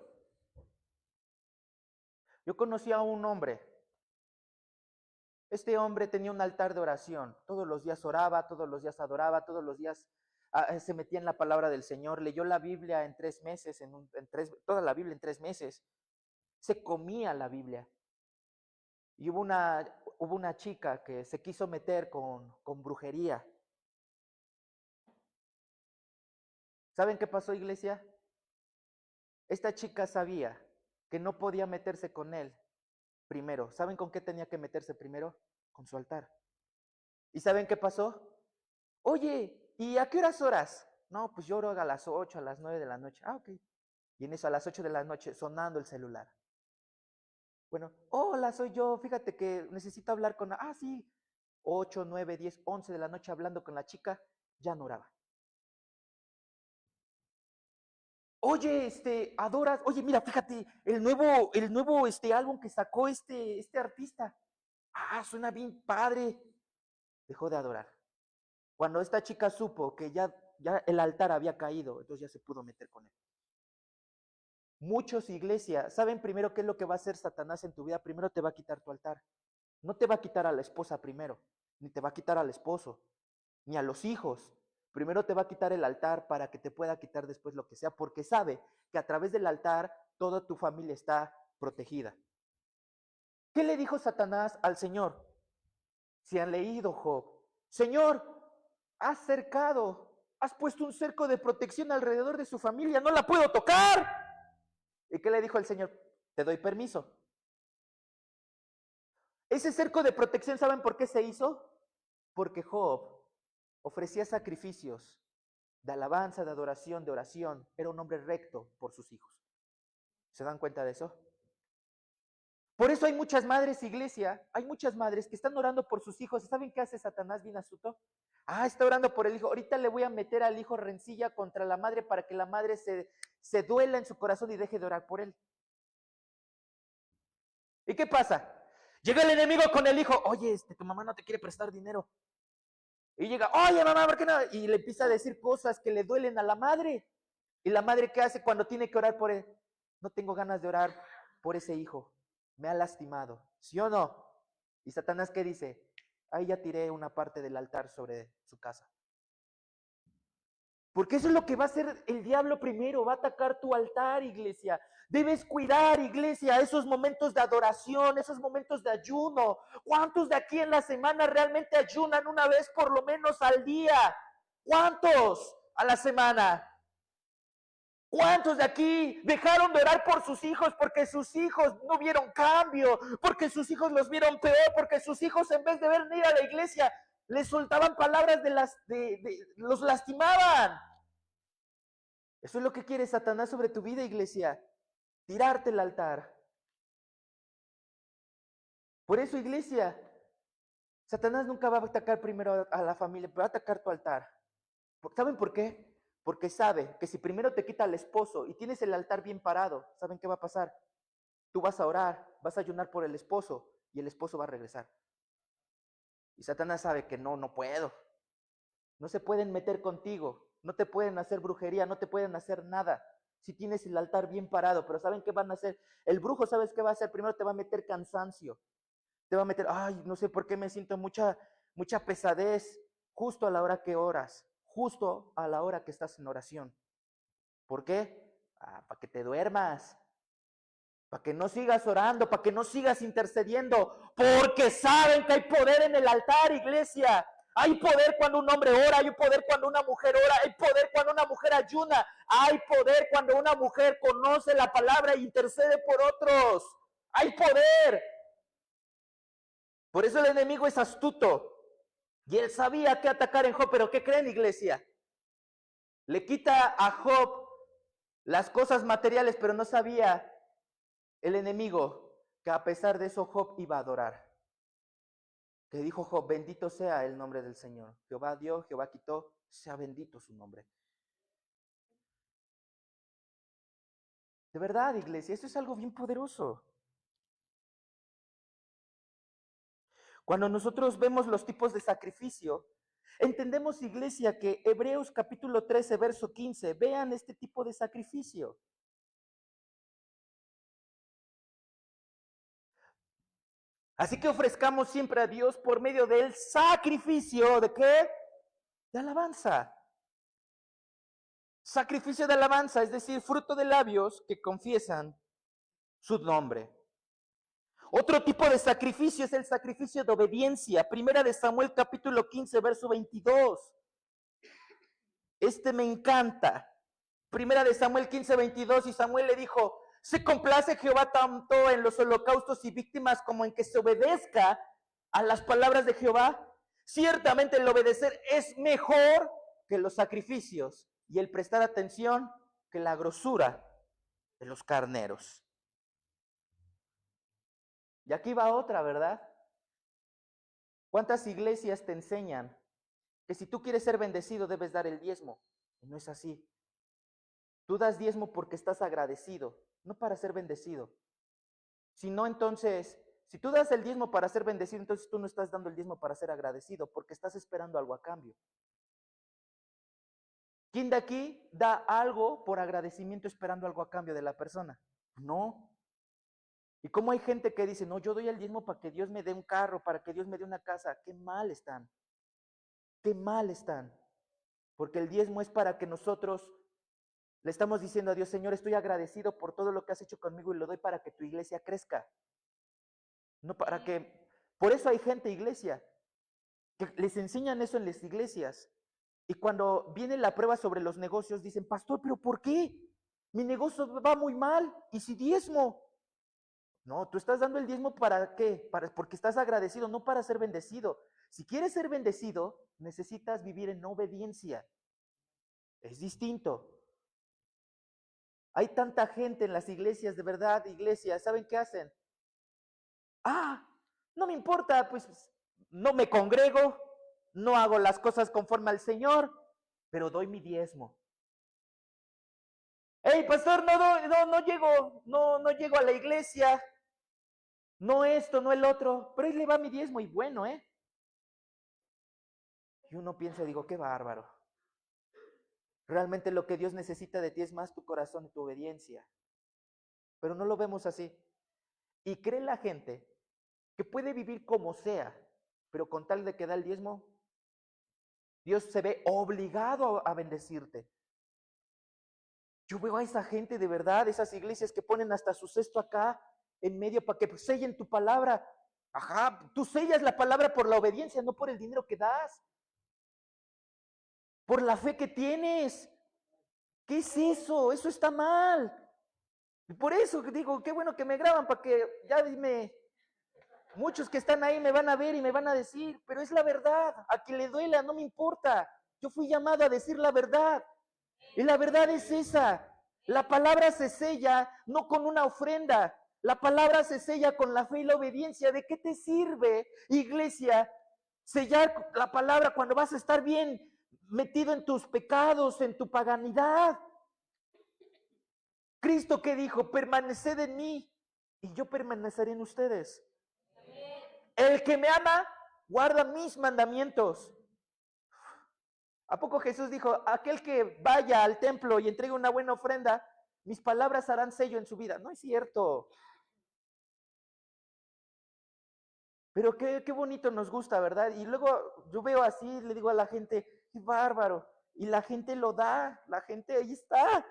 yo conocí a un hombre. Este hombre tenía un altar de oración. Todos los días oraba, todos los días adoraba, todos los días se metía en la palabra del Señor. Leyó la Biblia en 3 meses, toda la Biblia en 3 meses. Se comía la Biblia. Y hubo una chica que se quiso meter con brujería. ¿Saben qué pasó, iglesia? Esta chica sabía que no podía meterse con él primero. ¿Saben con qué tenía que meterse primero? Con su altar. ¿Y saben qué pasó? Oye, ¿y a qué horas? No, pues yo oro a las 8, a las 9 de la noche. Ah, ok. Y en eso, a las 8 de la noche, sonando el celular. Bueno, hola, soy yo. Fíjate que necesito hablar con... Ah, sí. 8, 9, 10, 11 de la noche hablando con la chica, ya no oraba. Oye, adoras, oye, mira, fíjate, el nuevo álbum que sacó este artista. Suena bien padre. Dejó de adorar. Cuando esta chica supo que ya el altar había caído, entonces ya se pudo meter con él. Muchos, iglesia, ¿saben primero qué es lo que va a hacer Satanás en tu vida? Primero te va a quitar tu altar. No te va a quitar a la esposa primero, ni te va a quitar al esposo, ni a los hijos. Primero te va a quitar el altar para que te pueda quitar después lo que sea, porque sabe que a través del altar toda tu familia está protegida. ¿Qué le dijo Satanás al Señor? Si han leído Job, Señor, has cercado, has puesto un cerco de protección alrededor de su familia, no la puedo tocar. ¿Y qué le dijo el Señor? Te doy permiso. Ese cerco de protección, ¿saben por qué se hizo? Porque Job ofrecía sacrificios de alabanza, de adoración, de oración. Era un hombre recto por sus hijos. ¿Se dan cuenta de eso? Por eso hay muchas madres, iglesia, hay muchas madres que están orando por sus hijos. ¿Saben qué hace Satanás bien astuto? Está orando por el hijo. Ahorita le voy a meter al hijo rencilla contra la madre para que la madre se duela en su corazón y deje de orar por él. ¿Y qué pasa? Llega el enemigo con el hijo. Oye, tu mamá no te quiere prestar dinero. Y llega, oye mamá, ¿por qué no? Y le empieza a decir cosas que le duelen a la madre. ¿Y la madre qué hace cuando tiene que orar por él? No tengo ganas de orar por ese hijo. Me ha lastimado. ¿Sí o no? ¿Y Satanás qué dice? Ahí ya tiré una parte del altar sobre su casa. Porque eso es lo que va a hacer el diablo primero, va a atacar tu altar, iglesia. Debes cuidar, iglesia, esos momentos de adoración, esos momentos de ayuno. ¿Cuántos de aquí en la semana realmente ayunan una vez por lo menos al día? ¿Cuántos a la semana? ¿Cuántos de aquí dejaron de orar por sus hijos porque sus hijos no vieron cambio, porque sus hijos los vieron peor, porque sus hijos en vez de venir a la iglesia les soltaban palabras los lastimaban? Eso es lo que quiere Satanás sobre tu vida, iglesia, tirarte el altar. Por eso, iglesia, Satanás nunca va a atacar primero a la familia, va a atacar tu altar. ¿Saben por qué? Porque sabe que si primero te quita al esposo y tienes el altar bien parado, ¿saben qué va a pasar? Tú vas a orar, vas a ayunar por el esposo y el esposo va a regresar. Y Satanás sabe que no puedo. No se pueden meter contigo, no te pueden hacer brujería, no te pueden hacer nada si tienes el altar bien parado. Pero ¿saben qué van a hacer? El brujo, ¿sabes qué va a hacer? Primero te va a meter cansancio. Te va a meter, no sé por qué me siento mucha pesadez justo a la hora que oras, justo a la hora que estás en oración. ¿Por qué? Para que te duermas, para que no sigas orando, para que no sigas intercediendo, porque saben que hay poder en el altar, iglesia. Hay poder cuando un hombre ora, hay poder cuando una mujer ora, hay poder cuando una mujer ayuna, hay poder cuando una mujer conoce la palabra e intercede por otros. Hay poder. Por eso el enemigo es astuto. Y él sabía qué atacar en Job, pero ¿qué creen, iglesia? Le quita a Job las cosas materiales, pero no sabía el enemigo que a pesar de eso Job iba a adorar. Que dijo Job, bendito sea el nombre del Señor. Jehová dio, Jehová quitó, sea bendito su nombre. De verdad, iglesia, esto es algo bien poderoso. Cuando nosotros vemos los tipos de sacrificio, entendemos, iglesia, que Hebreos capítulo 13, verso 15, vean este tipo de sacrificio. Así que ofrezcamos siempre a Dios por medio del sacrificio, ¿de qué? De alabanza. Sacrificio de alabanza, es decir, fruto de labios que confiesan su nombre. Otro tipo de sacrificio es el sacrificio de obediencia. Primera de Samuel capítulo 15, verso 22. Este me encanta. Primera de Samuel 15, 22, y Samuel le dijo, ¿se complace Jehová tanto en los holocaustos y víctimas como en que se obedezca a las palabras de Jehová? Ciertamente el obedecer es mejor que los sacrificios y el prestar atención que la grosura de los carneros. Y aquí va otra, ¿verdad? ¿Cuántas iglesias te enseñan que si tú quieres ser bendecido debes dar el diezmo? Y no es así. Tú das diezmo porque estás agradecido, no para ser bendecido. Si no, entonces Si tú das el diezmo para ser bendecido, entonces tú no estás dando el diezmo para ser agradecido, porque estás esperando algo a cambio. ¿Quién de aquí da algo por agradecimiento esperando algo a cambio de la persona? No. Y como hay gente que dice, no, yo doy el diezmo para que Dios me dé un carro, para que Dios me dé una casa. Qué mal están. Qué mal están. Porque el diezmo es para que nosotros le estamos diciendo a Dios, Señor, estoy agradecido por todo lo que has hecho conmigo y lo doy para que tu iglesia crezca. No para que... Por eso hay gente, iglesia, que les enseñan eso en las iglesias. Y cuando viene la prueba sobre los negocios, dicen, pastor, ¿pero por qué? Mi negocio va muy mal. ¿Y si diezmo? No, tú estás dando el diezmo ¿para qué? Porque estás agradecido, no para ser bendecido. Si quieres ser bendecido, necesitas vivir en obediencia. Es distinto. Hay tanta gente en las iglesias, de verdad, iglesias, ¿saben qué hacen? No me importa, pues no me congrego, no hago las cosas conforme al Señor, pero doy mi diezmo. Hey, pastor, no llego a la iglesia, no esto, no el otro, pero ahí le va mi diezmo y bueno, ¿eh? Y uno piensa, digo, qué bárbaro. Realmente lo que Dios necesita de ti es más tu corazón y tu obediencia. Pero no lo vemos así. Y cree la gente que puede vivir como sea, pero con tal de que da el diezmo, Dios se ve obligado a bendecirte. Yo veo a esa gente de verdad, esas iglesias que ponen hasta su cesto acá en medio para que sellen tu palabra. Ajá, tú sellas la palabra por la obediencia, no por el dinero que das. Por la fe que tienes. ¿Qué es eso? Eso está mal. Y por eso digo, qué bueno que me graban para que ya dime, muchos que están ahí me van a ver y me van a decir, pero es la verdad, a quien le duela, no me importa. Yo fui llamado a decir la verdad. Y la verdad es esa. La palabra se sella no con una ofrenda. La palabra se sella con la fe y la obediencia. ¿De qué te sirve, iglesia, sellar la palabra cuando vas a estar bien metido en tus pecados, en tu paganidad? Cristo que dijo, permaneced en mí y yo permaneceré en ustedes. El que me ama, guarda mis mandamientos. ¿A poco Jesús dijo, aquel que vaya al templo y entregue una buena ofrenda, mis palabras harán sello en su vida? No es cierto. Pero qué bonito nos gusta, ¿verdad? Y luego yo veo así, le digo a la gente, qué bárbaro. Y la gente lo da, la gente ahí está.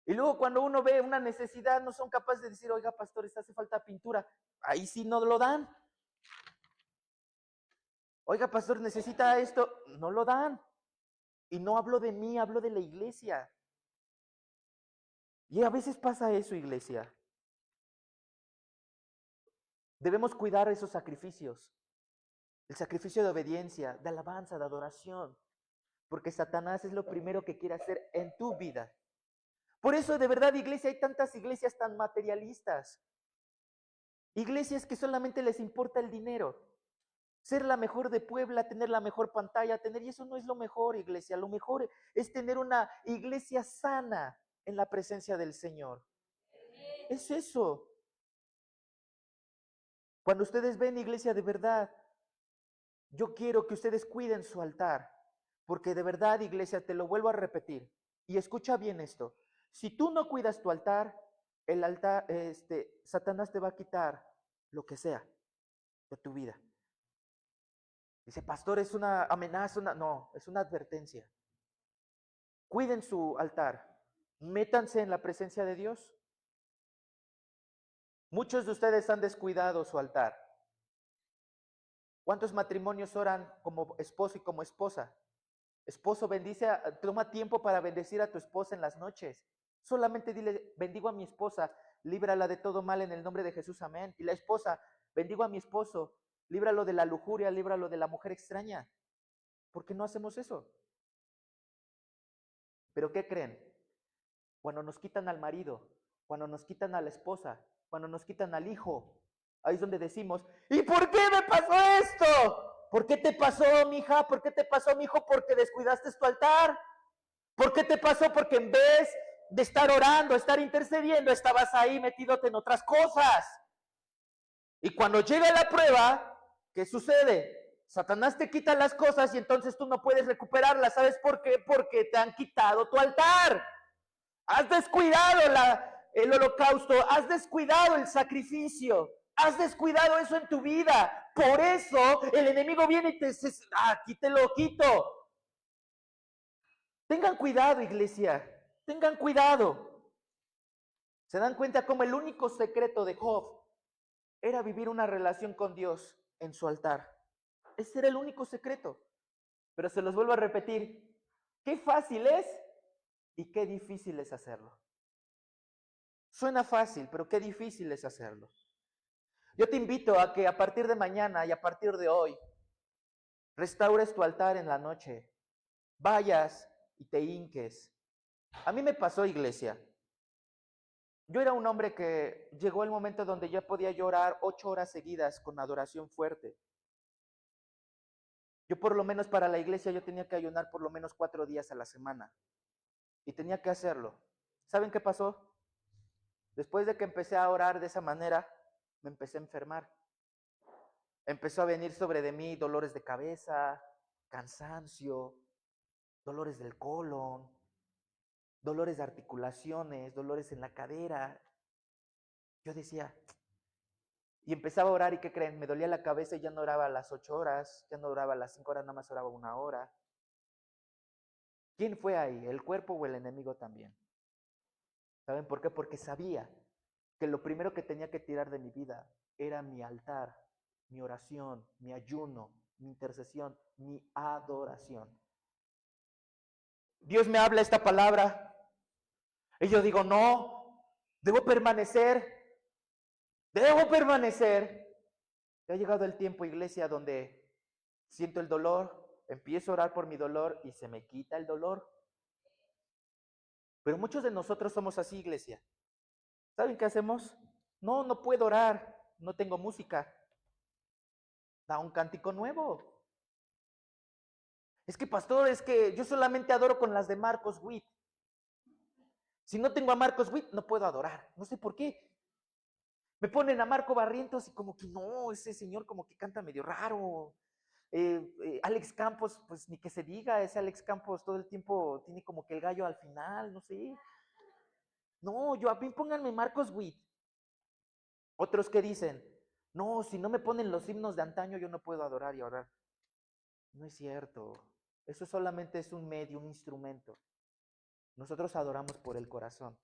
Y luego cuando uno ve una necesidad, no son capaces de decir, oiga, pastores, hace falta pintura. Ahí sí no lo dan. Oiga, pastor, necesita esto. No lo dan. Y no hablo de mí, hablo de la iglesia. Y a veces pasa eso, iglesia. Debemos cuidar esos sacrificios. El sacrificio de obediencia, de alabanza, de adoración. Porque Satanás es lo primero que quiere hacer en tu vida. Por eso, de verdad, iglesia, hay tantas iglesias tan materialistas. Iglesias que solamente les importa el dinero. Ser la mejor de Puebla, tener la mejor pantalla, y eso no es lo mejor, iglesia. Lo mejor es tener una iglesia sana en la presencia del Señor. Es eso. Cuando ustedes ven iglesia de verdad, yo quiero que ustedes cuiden su altar, porque de verdad, iglesia, te lo vuelvo a repetir. Y escucha bien esto. Si tú no cuidas tu altar, el altar, Satanás te va a quitar lo que sea de tu vida. Dice, pastor, es una amenaza, no, es una advertencia. Cuiden su altar, métanse en la presencia de Dios. Muchos de ustedes han descuidado su altar. ¿Cuántos matrimonios oran como esposo y como esposa? Esposo, toma tiempo para bendecir a tu esposa en las noches. Solamente dile, bendigo a mi esposa, líbrala de todo mal en el nombre de Jesús, amén. Y la esposa, bendigo a mi esposo, líbralo de la lujuria, líbralo de la mujer extraña. ¿Por qué no hacemos eso? ¿Pero qué creen? Cuando nos quitan al marido, cuando nos quitan a la esposa, cuando nos quitan al hijo, ahí es donde decimos, ¿y por qué me pasó esto? ¿Por qué te pasó, mija? ¿Por qué te pasó, mijo? Porque descuidaste tu altar. ¿Por qué te pasó? Porque en vez de estar orando, estar intercediendo, estabas ahí metidote en otras cosas. Y cuando llega la prueba, ¿qué sucede? Satanás te quita las cosas y entonces tú no puedes recuperarlas. ¿Sabes por qué? Porque te han quitado tu altar. Has descuidado el holocausto, has descuidado el sacrificio, has descuidado eso en tu vida. Por eso el enemigo viene y te dice, aquí te lo quito. Tengan cuidado, iglesia, tengan cuidado. ¿Se dan cuenta cómo el único secreto de Job era vivir una relación con Dios en su altar? Ese era el único secreto. Pero se los vuelvo a repetir, qué fácil es y qué difícil es hacerlo. Suena fácil, pero qué difícil es hacerlo. Yo te invito a que a partir de mañana y a partir de hoy, restaures tu altar en la noche, vayas y te hinques. A mí me pasó, iglesia. Yo era un hombre que llegó el momento donde ya podía llorar 8 horas seguidas con adoración fuerte. Yo por lo menos para la iglesia yo tenía que ayunar por lo menos 4 días a la semana. Y tenía que hacerlo. ¿Saben qué pasó? Después de que empecé a orar de esa manera, me empecé a enfermar. Empezó a venir sobre de mí dolores de cabeza, cansancio, dolores del colon, dolores de articulaciones, dolores en la cadera. Yo decía, y empezaba a orar y ¿qué creen? Me dolía la cabeza y ya no oraba las 8 horas, ya no oraba las 5 horas, nada más oraba 1 hora. ¿Quién fue ahí? ¿El cuerpo o el enemigo también? ¿Saben por qué? Porque sabía que lo primero que tenía que tirar de mi vida era mi altar, mi oración, mi ayuno, mi intercesión, mi adoración. Dios me habla esta palabra y yo digo, no, debo permanecer. Ya ha llegado el tiempo, iglesia, donde siento el dolor, empiezo a orar por mi dolor y se me quita el dolor. Pero muchos de nosotros somos así, iglesia. ¿Saben qué hacemos? No, no puedo orar, no tengo música. Da un cántico nuevo. Es que, pastor, es que yo solamente adoro con las de Marcos Witt. Si no tengo a Marcos Witt, no puedo adorar. No sé por qué. Me ponen a Marco Barrientos y como que no, ese señor como que canta medio raro. Alex Campos, pues ni que se diga, ese Alex Campos todo el tiempo tiene como que el gallo al final, no sé. No, a mí pónganme Marcos Witt. Otros que dicen, no, si no me ponen los himnos de antaño, yo no puedo adorar y orar. No es cierto. Eso solamente es un medio, un instrumento. Nosotros adoramos por el corazón.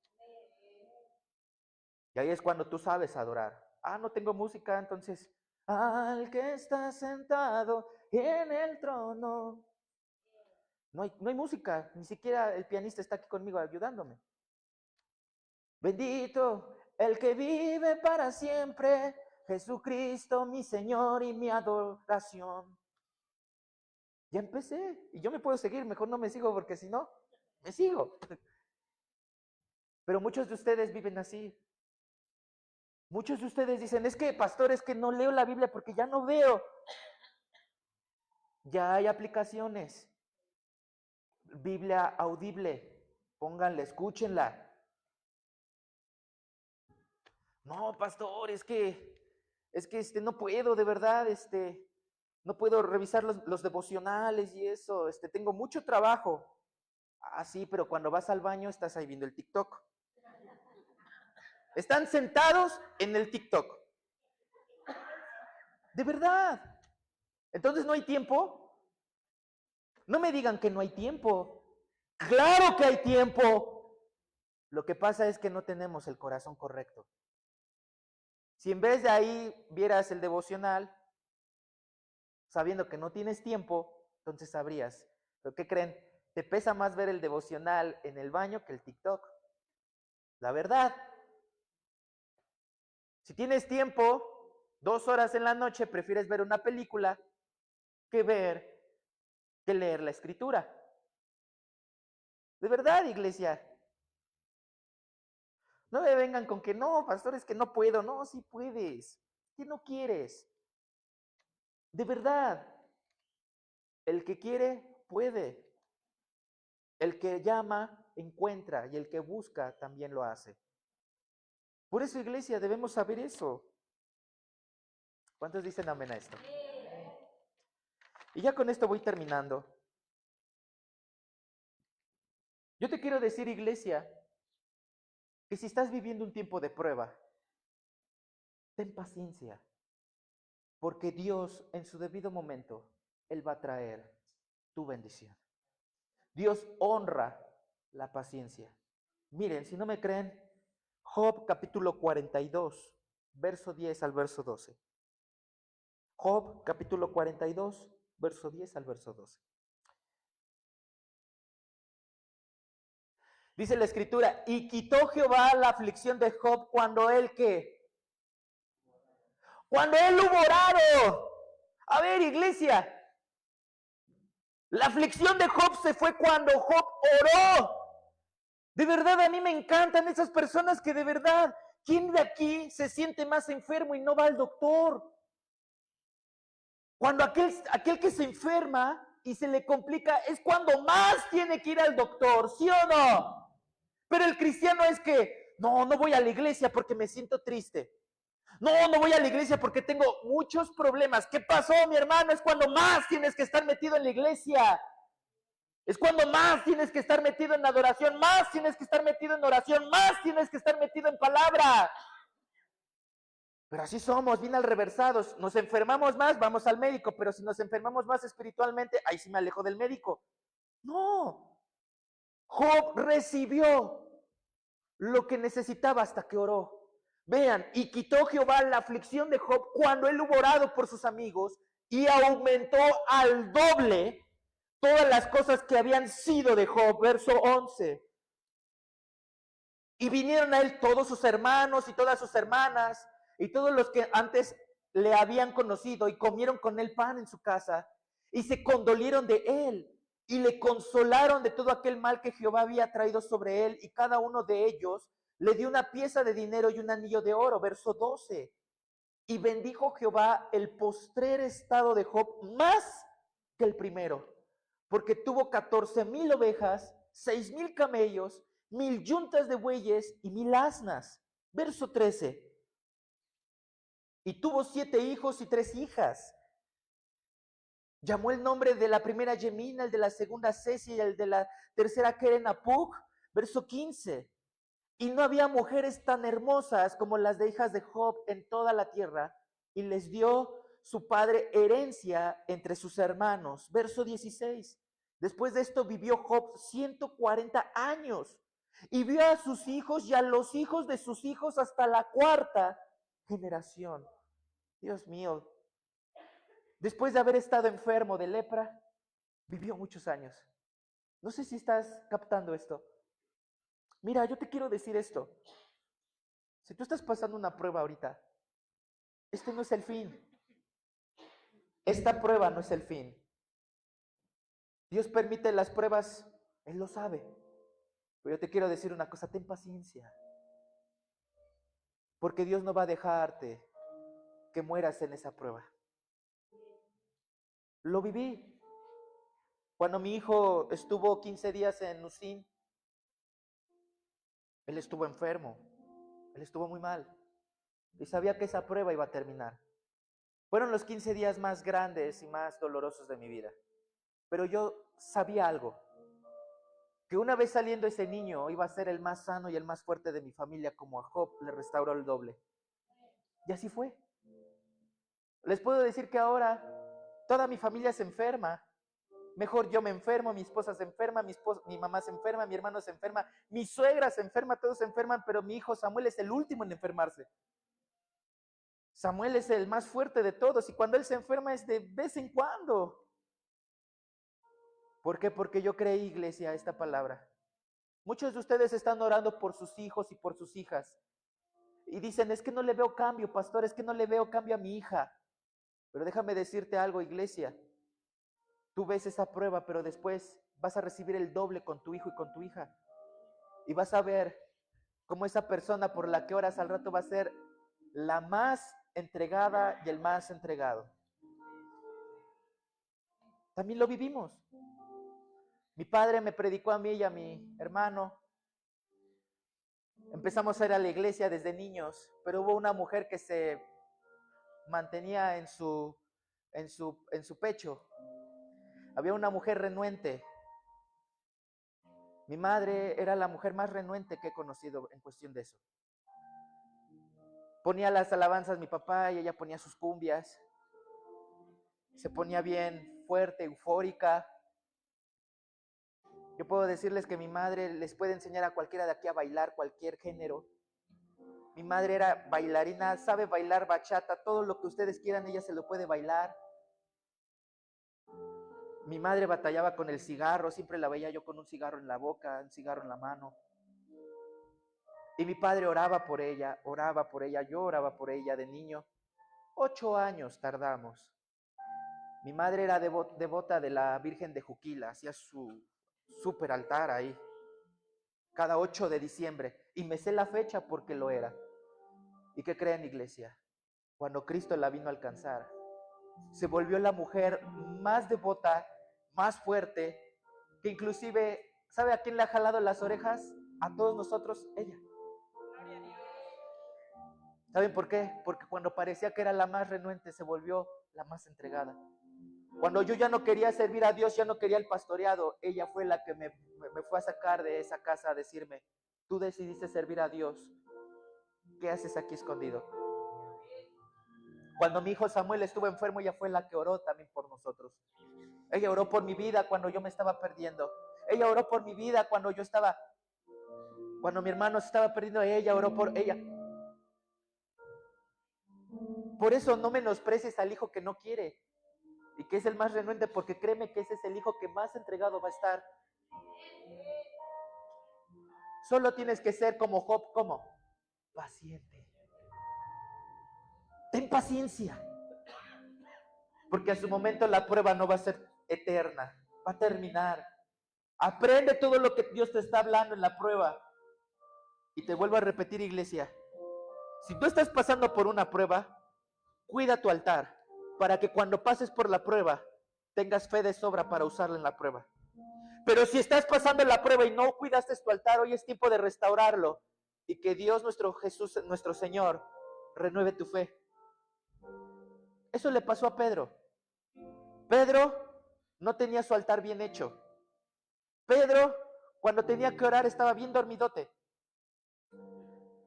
Y ahí es cuando tú sabes adorar. No tengo música, entonces, al que está sentado en el trono. No hay música, ni siquiera el pianista está aquí conmigo ayudándome. Bendito el que vive para siempre, Jesucristo, mi Señor y mi adoración. Ya empecé y yo me puedo seguir, mejor no me sigo porque si no, me sigo. Pero muchos de ustedes viven así. Muchos de ustedes dicen, es que, pastor, es que no leo la Biblia porque ya no veo. Ya hay aplicaciones. Biblia audible. Pónganla, escúchenla. No, pastor, es que no puedo, de verdad, no puedo revisar los devocionales y eso, tengo mucho trabajo. Sí, pero cuando vas al baño estás ahí viendo el TikTok. Están sentados en el TikTok. De verdad. Entonces no hay tiempo. No me digan que no hay tiempo. Claro que hay tiempo. Lo que pasa es que no tenemos el corazón correcto. Si en vez de ahí vieras el devocional, sabiendo que no tienes tiempo, entonces sabrías. ¿Pero qué creen? Te pesa más ver el devocional en el baño que el TikTok. La verdad. Si tienes tiempo, 2 horas en la noche, prefieres ver una película que leer la escritura. De verdad, iglesia. No me vengan con que no, pastores, que no puedo. No, sí puedes. ¿Qué no quieres? De verdad. El que quiere, puede. El que llama, encuentra y el que busca también lo hace. Por eso, iglesia, debemos saber eso. ¿Cuántos dicen amén a esto? Y ya con esto voy terminando. Yo te quiero decir, iglesia, que si estás viviendo un tiempo de prueba, ten paciencia, porque Dios en su debido momento, Él va a traer tu bendición. Dios honra la paciencia. Miren, si no me creen, Job capítulo 42, verso 10 al verso 12. Job capítulo 42, verso 10 al verso 12. Dice la escritura, y quitó Jehová la aflicción de Job cuando él, ¿qué? Cuando él hubo orado. A ver, iglesia, la aflicción de Job se fue cuando Job oró. De verdad, a mí me encantan esas personas que de verdad, ¿quién de aquí se siente más enfermo y no va al doctor? Cuando aquel que se enferma y se le complica es cuando más tiene que ir al doctor, ¿sí o no? Pero el cristiano es que, no voy a la iglesia porque me siento triste. No voy a la iglesia porque tengo muchos problemas. ¿Qué pasó, mi hermano? Es cuando más tienes que estar metido en la iglesia. Es cuando más tienes que estar metido en adoración, más tienes que estar metido en oración, más tienes que estar metido en palabra. Pero así somos, bien al reversados. Nos enfermamos más, vamos al médico, pero si nos enfermamos más espiritualmente, ahí sí me alejo del médico. No. Job recibió lo que necesitaba hasta que oró. Vean, y quitó Jehová la aflicción de Job cuando él hubo orado por sus amigos y aumentó al doble todas las cosas que habían sido de Job. Verso 11. Y vinieron a él todos sus hermanos y todas sus hermanas y todos los que antes le habían conocido y comieron con él pan en su casa y se condolieron de él y le consolaron de todo aquel mal que Jehová había traído sobre él, y cada uno de ellos le dio una pieza de dinero y un anillo de oro. Verso 12. Y bendijo Jehová el postrer estado de Job más que el primero, porque tuvo 14,000 ovejas, 6,000 camellos, 1,000 yuntas de bueyes y 1,000 asnas. Verso 13. Y tuvo 7 hijos y 3 hijas. Llamó el nombre de la primera Yemina, el de la segunda Ceci y el de la tercera Kerenapuk. Verso 15. Y no había mujeres tan hermosas como las de hijas de Job en toda la tierra, y les dio su padre herencia entre sus hermanos. Verso 16. Después de esto vivió Job 140 años y vio a sus hijos y a los hijos de sus hijos hasta la 4ª generación. Dios mío, después de haber estado enfermo de lepra, vivió muchos años. No sé si estás captando esto. Mira, yo te quiero decir esto. Si tú estás pasando una prueba ahorita, este no es el fin. Esta prueba no es el fin. Dios permite las pruebas, Él lo sabe. Pero yo te quiero decir una cosa, ten paciencia. Porque Dios no va a dejarte que mueras en esa prueba. Lo viví. Cuando mi hijo estuvo 15 días en Nusin, él estuvo enfermo. Él estuvo muy mal. Y sabía que esa prueba iba a terminar. Fueron los 15 días más grandes y más dolorosos de mi vida. Pero yo sabía algo. Que una vez saliendo ese niño iba a ser el más sano y el más fuerte de mi familia, como a Job le restauró el doble. Y así fue. Les puedo decir que ahora toda mi familia se enferma. Mejor yo me enfermo, mi esposa se enferma, mi mamá se enferma, mi hermano se enferma, mi suegra se enferma, todos se enferman, pero mi hijo Samuel es el último en enfermarse. Samuel es el más fuerte de todos y cuando él se enferma es de vez en cuando. ¿Por qué? Porque yo creí, iglesia, esta palabra. Muchos de ustedes están orando por sus hijos y por sus hijas. Y dicen, es que no le veo cambio, pastor, es que no le veo cambio a mi hija. Pero déjame decirte algo, iglesia. Tú ves esa prueba, pero después vas a recibir el doble con tu hijo y con tu hija. Y vas a ver cómo esa persona por la que oras al rato va a ser la más entregada y el más entregado. También lo vivimos. Mi padre me predicó a mí y a mi hermano. Empezamos a ir a la iglesia desde niños, pero hubo una mujer que se mantenía en su pecho. Había una mujer renuente. Mi madre era la mujer más renuente que he conocido en cuestión de eso. Ponía las alabanzas mi papá y ella ponía sus cumbias. Se ponía bien fuerte, eufórica. Yo puedo decirles que mi madre les puede enseñar a cualquiera de aquí a bailar cualquier género. Mi madre era bailarina, sabe bailar bachata, todo lo que ustedes quieran, ella se lo puede bailar. Mi madre batallaba con el cigarro, siempre la veía yo con un cigarro en la boca, un cigarro en la mano. Y mi padre oraba por ella, yo oraba por ella de niño. 8 años tardamos. Mi madre era devota de la Virgen de Juquila, hacía su súper altar ahí, cada 8 de diciembre. Y me sé la fecha porque lo era. ¿Y qué creen, iglesia? Cuando Cristo la vino a alcanzar, se volvió la mujer más devota, más fuerte, que inclusive, ¿sabe a quién le ha jalado las orejas? A todos nosotros, ella. ¿Saben por qué? Porque cuando parecía que era la más renuente, se volvió la más entregada. Cuando yo ya no quería servir a Dios, ya no quería el pastoreado, ella fue la que me fue a sacar de esa casa a decirme, tú decidiste servir a Dios, ¿qué haces aquí escondido? Cuando mi hijo Samuel estuvo enfermo, ella fue la que oró también por nosotros. Ella oró por mi vida cuando yo me estaba perdiendo. Ella oró por mi vida cuando mi hermano se estaba perdiendo, ella oró por ella. Por eso no menosprecies al hijo que no quiere y que es el más renuente, porque créeme que ese es el hijo que más entregado va a estar. Solo tienes que ser como Job, ¿cómo? Paciente. Ten paciencia, porque a su momento la prueba no va a ser eterna, va a terminar. Aprende todo lo que Dios te está hablando en la prueba. Y te vuelvo a repetir, iglesia, si tú estás pasando por una prueba, cuida tu altar, para que cuando pases por la prueba, tengas fe de sobra para usarla en la prueba. Pero si estás pasando la prueba y no cuidaste tu altar, hoy es tiempo de restaurarlo, y que Dios, nuestro Jesús, nuestro Señor, renueve tu fe. Eso le pasó a Pedro. Pedro no tenía su altar bien hecho. Pedro, cuando tenía que orar, estaba bien dormidote.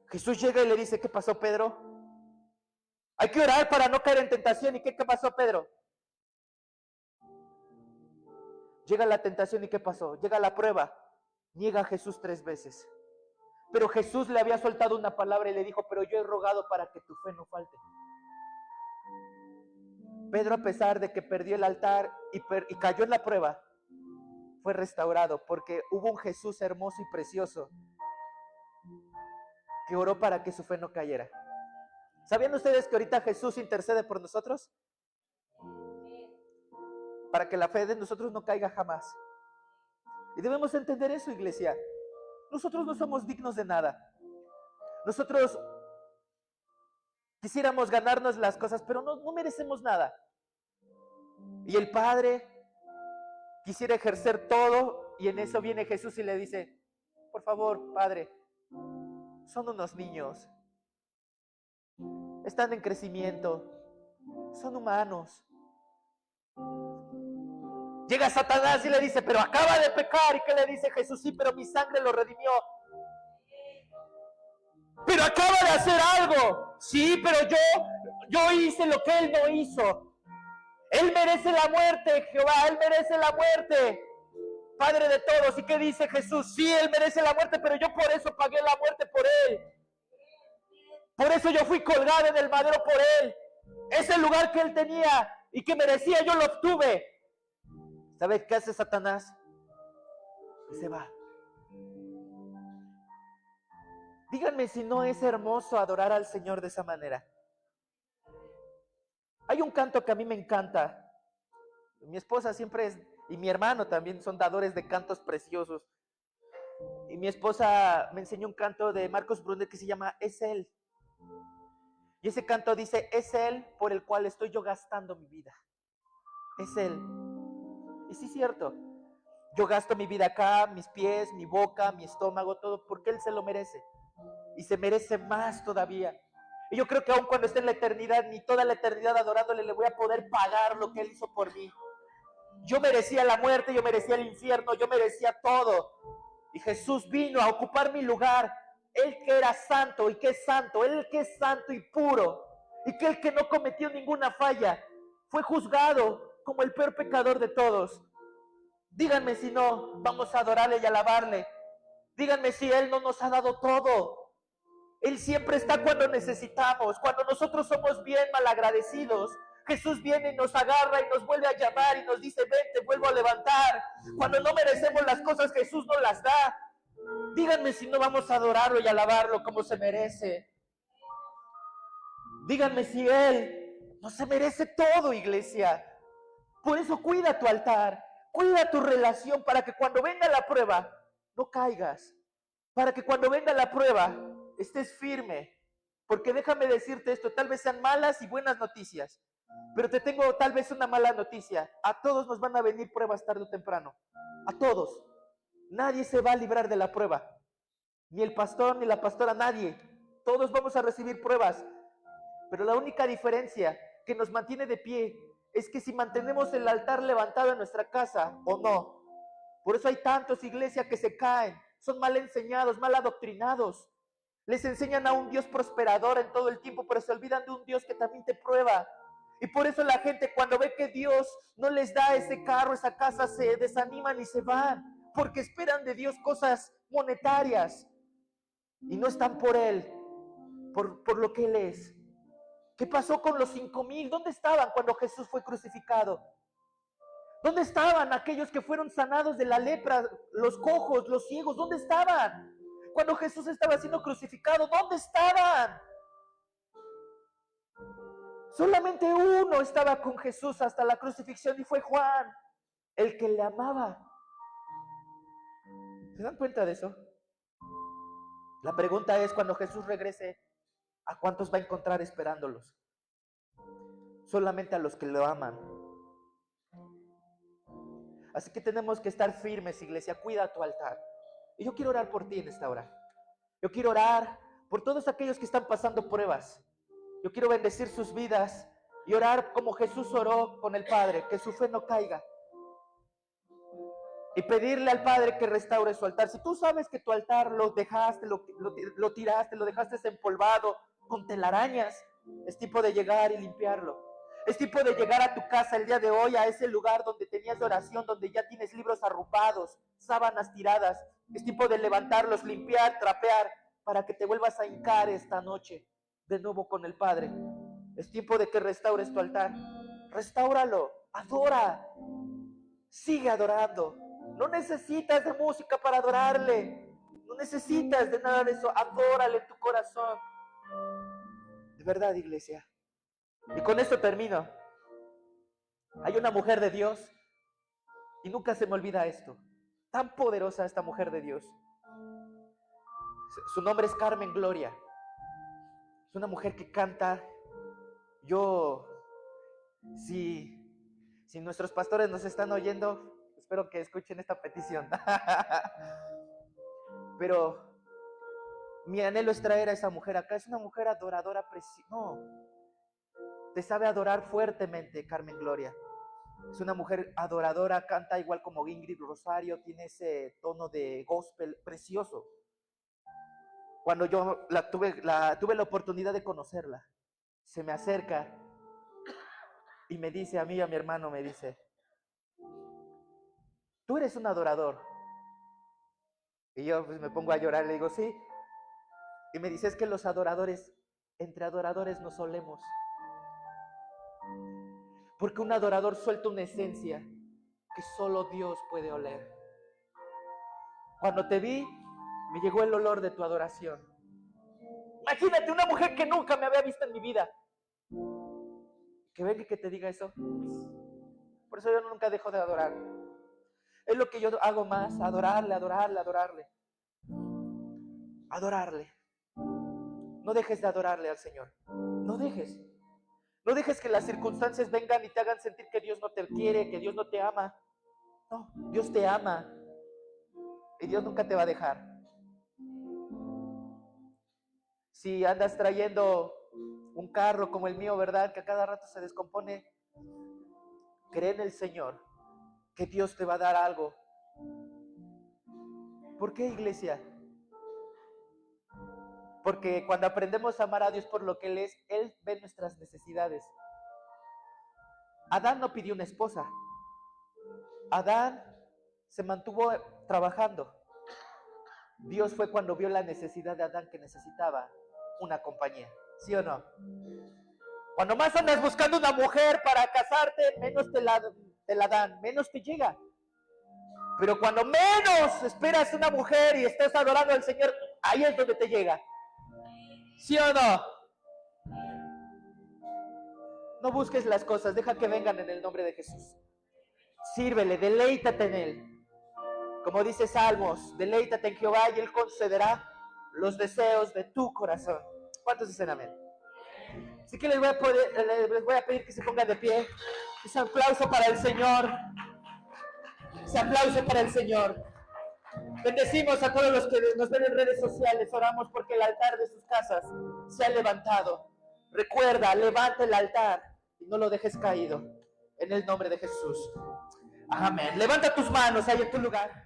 Jesús llega y le dice, ¿qué pasó, Pedro? Hay que orar para no caer en tentación. ¿Y qué pasó, Pedro? Llega la tentación y ¿qué pasó? Llega la prueba. Niega a Jesús 3 veces. Pero Jesús le había soltado una palabra y le dijo, pero yo he rogado para que tu fe no falte. Pedro, a pesar de que perdió el altar y cayó en la prueba, fue restaurado porque hubo un Jesús hermoso y precioso que oró para que su fe no cayera. ¿Sabían ustedes que ahorita Jesús intercede por nosotros? Para que la fe de nosotros no caiga jamás. Y debemos entender eso, iglesia. Nosotros no somos dignos de nada. Nosotros quisiéramos ganarnos las cosas, pero no merecemos nada. Y el Padre quisiera ejercer todo, y en eso viene Jesús y le dice, por favor, Padre, son unos niños, están en crecimiento, son humanos. Llega Satanás y le dice, pero acaba de pecar. ¿Y qué le dice Jesús? Sí, pero mi sangre lo redimió. Pero acaba de hacer algo. Sí, pero yo hice lo que él no hizo. Él merece la muerte, Jehová, él merece la muerte. Padre de todos. ¿Y qué dice Jesús? Sí, él merece la muerte, pero yo por eso pagué la muerte por él. Por eso yo fui colgado en el madero por él. Ese lugar que él tenía y que merecía, yo lo obtuve. ¿Sabes qué hace Satanás? Y se va. Díganme si no es hermoso adorar al Señor de esa manera. Hay un canto que a mí me encanta. Mi esposa siempre es, y mi hermano también son dadores de cantos preciosos. Y mi esposa me enseñó un canto de Marcos Brunet que se llama Es Él. Y ese canto dice, es Él por el cual estoy yo gastando mi vida. Es Él. Y sí es cierto. Yo gasto mi vida acá, mis pies, mi boca, mi estómago, todo, porque Él se lo merece. Y se merece más todavía. Y yo creo que aun cuando esté en la eternidad, ni toda la eternidad adorándole, le voy a poder pagar lo que Él hizo por mí. Yo merecía la muerte, yo merecía el infierno, yo merecía todo. Y Jesús vino a ocupar mi lugar. Él que era santo y que es santo, Él que es santo y puro, y que el que no cometió ninguna falla, fue juzgado como el peor pecador de todos. Díganme si no vamos a adorarle y alabarle. Díganme si Él no nos ha dado todo. Él siempre está cuando necesitamos, cuando nosotros somos bien malagradecidos. Jesús viene y nos agarra y nos vuelve a llamar y nos dice, ven, te vuelvo a levantar. Cuando no merecemos las cosas, Jesús nos las da. Díganme si no vamos a adorarlo y alabarlo como se merece. Díganme si Él no se merece todo, iglesia. Por eso cuida tu altar, cuida tu relación para que cuando venga la prueba no caigas. Para que cuando venga la prueba estés firme. Porque déjame decirte esto, tal vez sean malas y buenas noticias, pero te tengo tal vez una mala noticia. A todos nos van a venir pruebas tarde o temprano. A todos. Nadie se va a librar de la prueba. Ni el pastor, ni la pastora, nadie. Todos vamos a recibir pruebas. Pero la única diferencia que nos mantiene de pie es que si mantenemos el altar levantado en nuestra casa o no. Por eso hay tantos iglesias que se caen. Son mal enseñados, mal adoctrinados. Les enseñan a un Dios prosperador en todo el tiempo, pero se olvidan de un Dios que también te prueba. Y por eso la gente cuando ve que Dios no les da ese carro, esa casa, se desaniman y se van. Porque esperan de Dios cosas monetarias. Y no están por Él, por lo que Él es. ¿Qué pasó con los 5,000? ¿Dónde estaban cuando Jesús fue crucificado? ¿Dónde estaban aquellos que fueron sanados de la lepra, los cojos, los ciegos? ¿Dónde estaban? Cuando Jesús estaba siendo crucificado, ¿dónde estaban? Solamente uno estaba con Jesús hasta la crucifixión y fue Juan, el que le amaba. ¿Se dan cuenta de eso? La pregunta es, cuando Jesús regrese, ¿a cuántos va a encontrar esperándolos? Solamente a los que lo aman. Así que tenemos que estar firmes, iglesia. Cuida tu altar. Y yo quiero orar por ti en esta hora. Yo quiero orar por todos aquellos que están pasando pruebas. Yo quiero bendecir sus vidas y orar como Jesús oró con el Padre, que su fe no caiga. Y pedirle al Padre que restaure su altar. Si tú sabes que tu altar lo dejaste, lo tiraste, lo dejaste empolvado con telarañas, es tiempo de llegar y limpiarlo. Es tiempo de llegar a tu casa el día de hoy, a ese lugar donde tenías de oración, donde ya tienes libros arrupados, sábanas tiradas. Es tiempo de levantarlos, limpiar, trapear, para que te vuelvas a hincar esta noche de nuevo con el Padre. Es tiempo de que restaures tu altar. Restáuralo, adora, sigue adorando. No necesitas de música para adorarle. No necesitas de nada de eso. Adórale en tu corazón. De verdad, iglesia. Y con esto termino. Hay una mujer de Dios, y nunca se me olvida esto. Tan poderosa esta mujer de Dios. Su nombre es Carmen Gloria. Es una mujer que canta. Si nuestros pastores nos están oyendo, espero que escuchen esta petición. Pero mi anhelo es traer a esa mujer acá. Es una mujer adoradora preciosa. No, te sabe adorar fuertemente, Carmen Gloria. Es una mujer adoradora, canta igual como Ingrid Rosario, tiene ese tono de gospel precioso. Cuando yo tuve la oportunidad de conocerla, se me acerca y me dice a mí y a mi hermano, me dice, tú eres un adorador. Y yo pues me pongo a llorar, le digo, sí. Y me dice, es que los adoradores, entre adoradores nos solemos. Porque un adorador suelta una esencia que solo Dios puede oler. Cuando te vi, me llegó el olor de tu adoración. Imagínate una mujer que nunca me había visto en mi vida. Que venga y que te diga eso. Por eso yo nunca dejo de adorar. Es lo que yo hago más, adorarle, adorarle, adorarle. Adorarle. No dejes de adorarle al Señor. No dejes. No dejes que las circunstancias vengan y te hagan sentir que Dios no te quiere, que Dios no te ama. No, Dios te ama y Dios nunca te va a dejar. Si andas trayendo un carro como el mío, ¿verdad? Que a cada rato se descompone, cree en el Señor, que Dios te va a dar algo. ¿Por qué, iglesia? Porque cuando aprendemos a amar a Dios por lo que Él es, Él ve nuestras necesidades. Adán no pidió una esposa. Adán se mantuvo trabajando. Dios fue cuando vio la necesidad de Adán, que necesitaba una compañía. ¿Sí o no? Cuando más andas buscando una mujer para casarte, menos te la dan, menos te llega. Pero cuando menos esperas una mujer y estás adorando al Señor, ahí es donde te llega. ¿Sí o no? No busques las cosas, deja que vengan en el nombre de Jesús. Sírvele, deleítate en Él. Como dice Salmos, deleítate en Jehová y Él concederá los deseos de tu corazón. ¿Cuántos dicen amén? Así que les voy a pedir que se pongan de pie. Ese aplauso para el Señor. Ese aplauso para el Señor. Bendecimos a todos los que nos ven en redes sociales. Oramos porque el altar de sus casas se ha levantado. Recuerda, levanta el altar y no lo dejes caído. En el nombre de Jesús. Amén. Levanta tus manos ahí en tu lugar.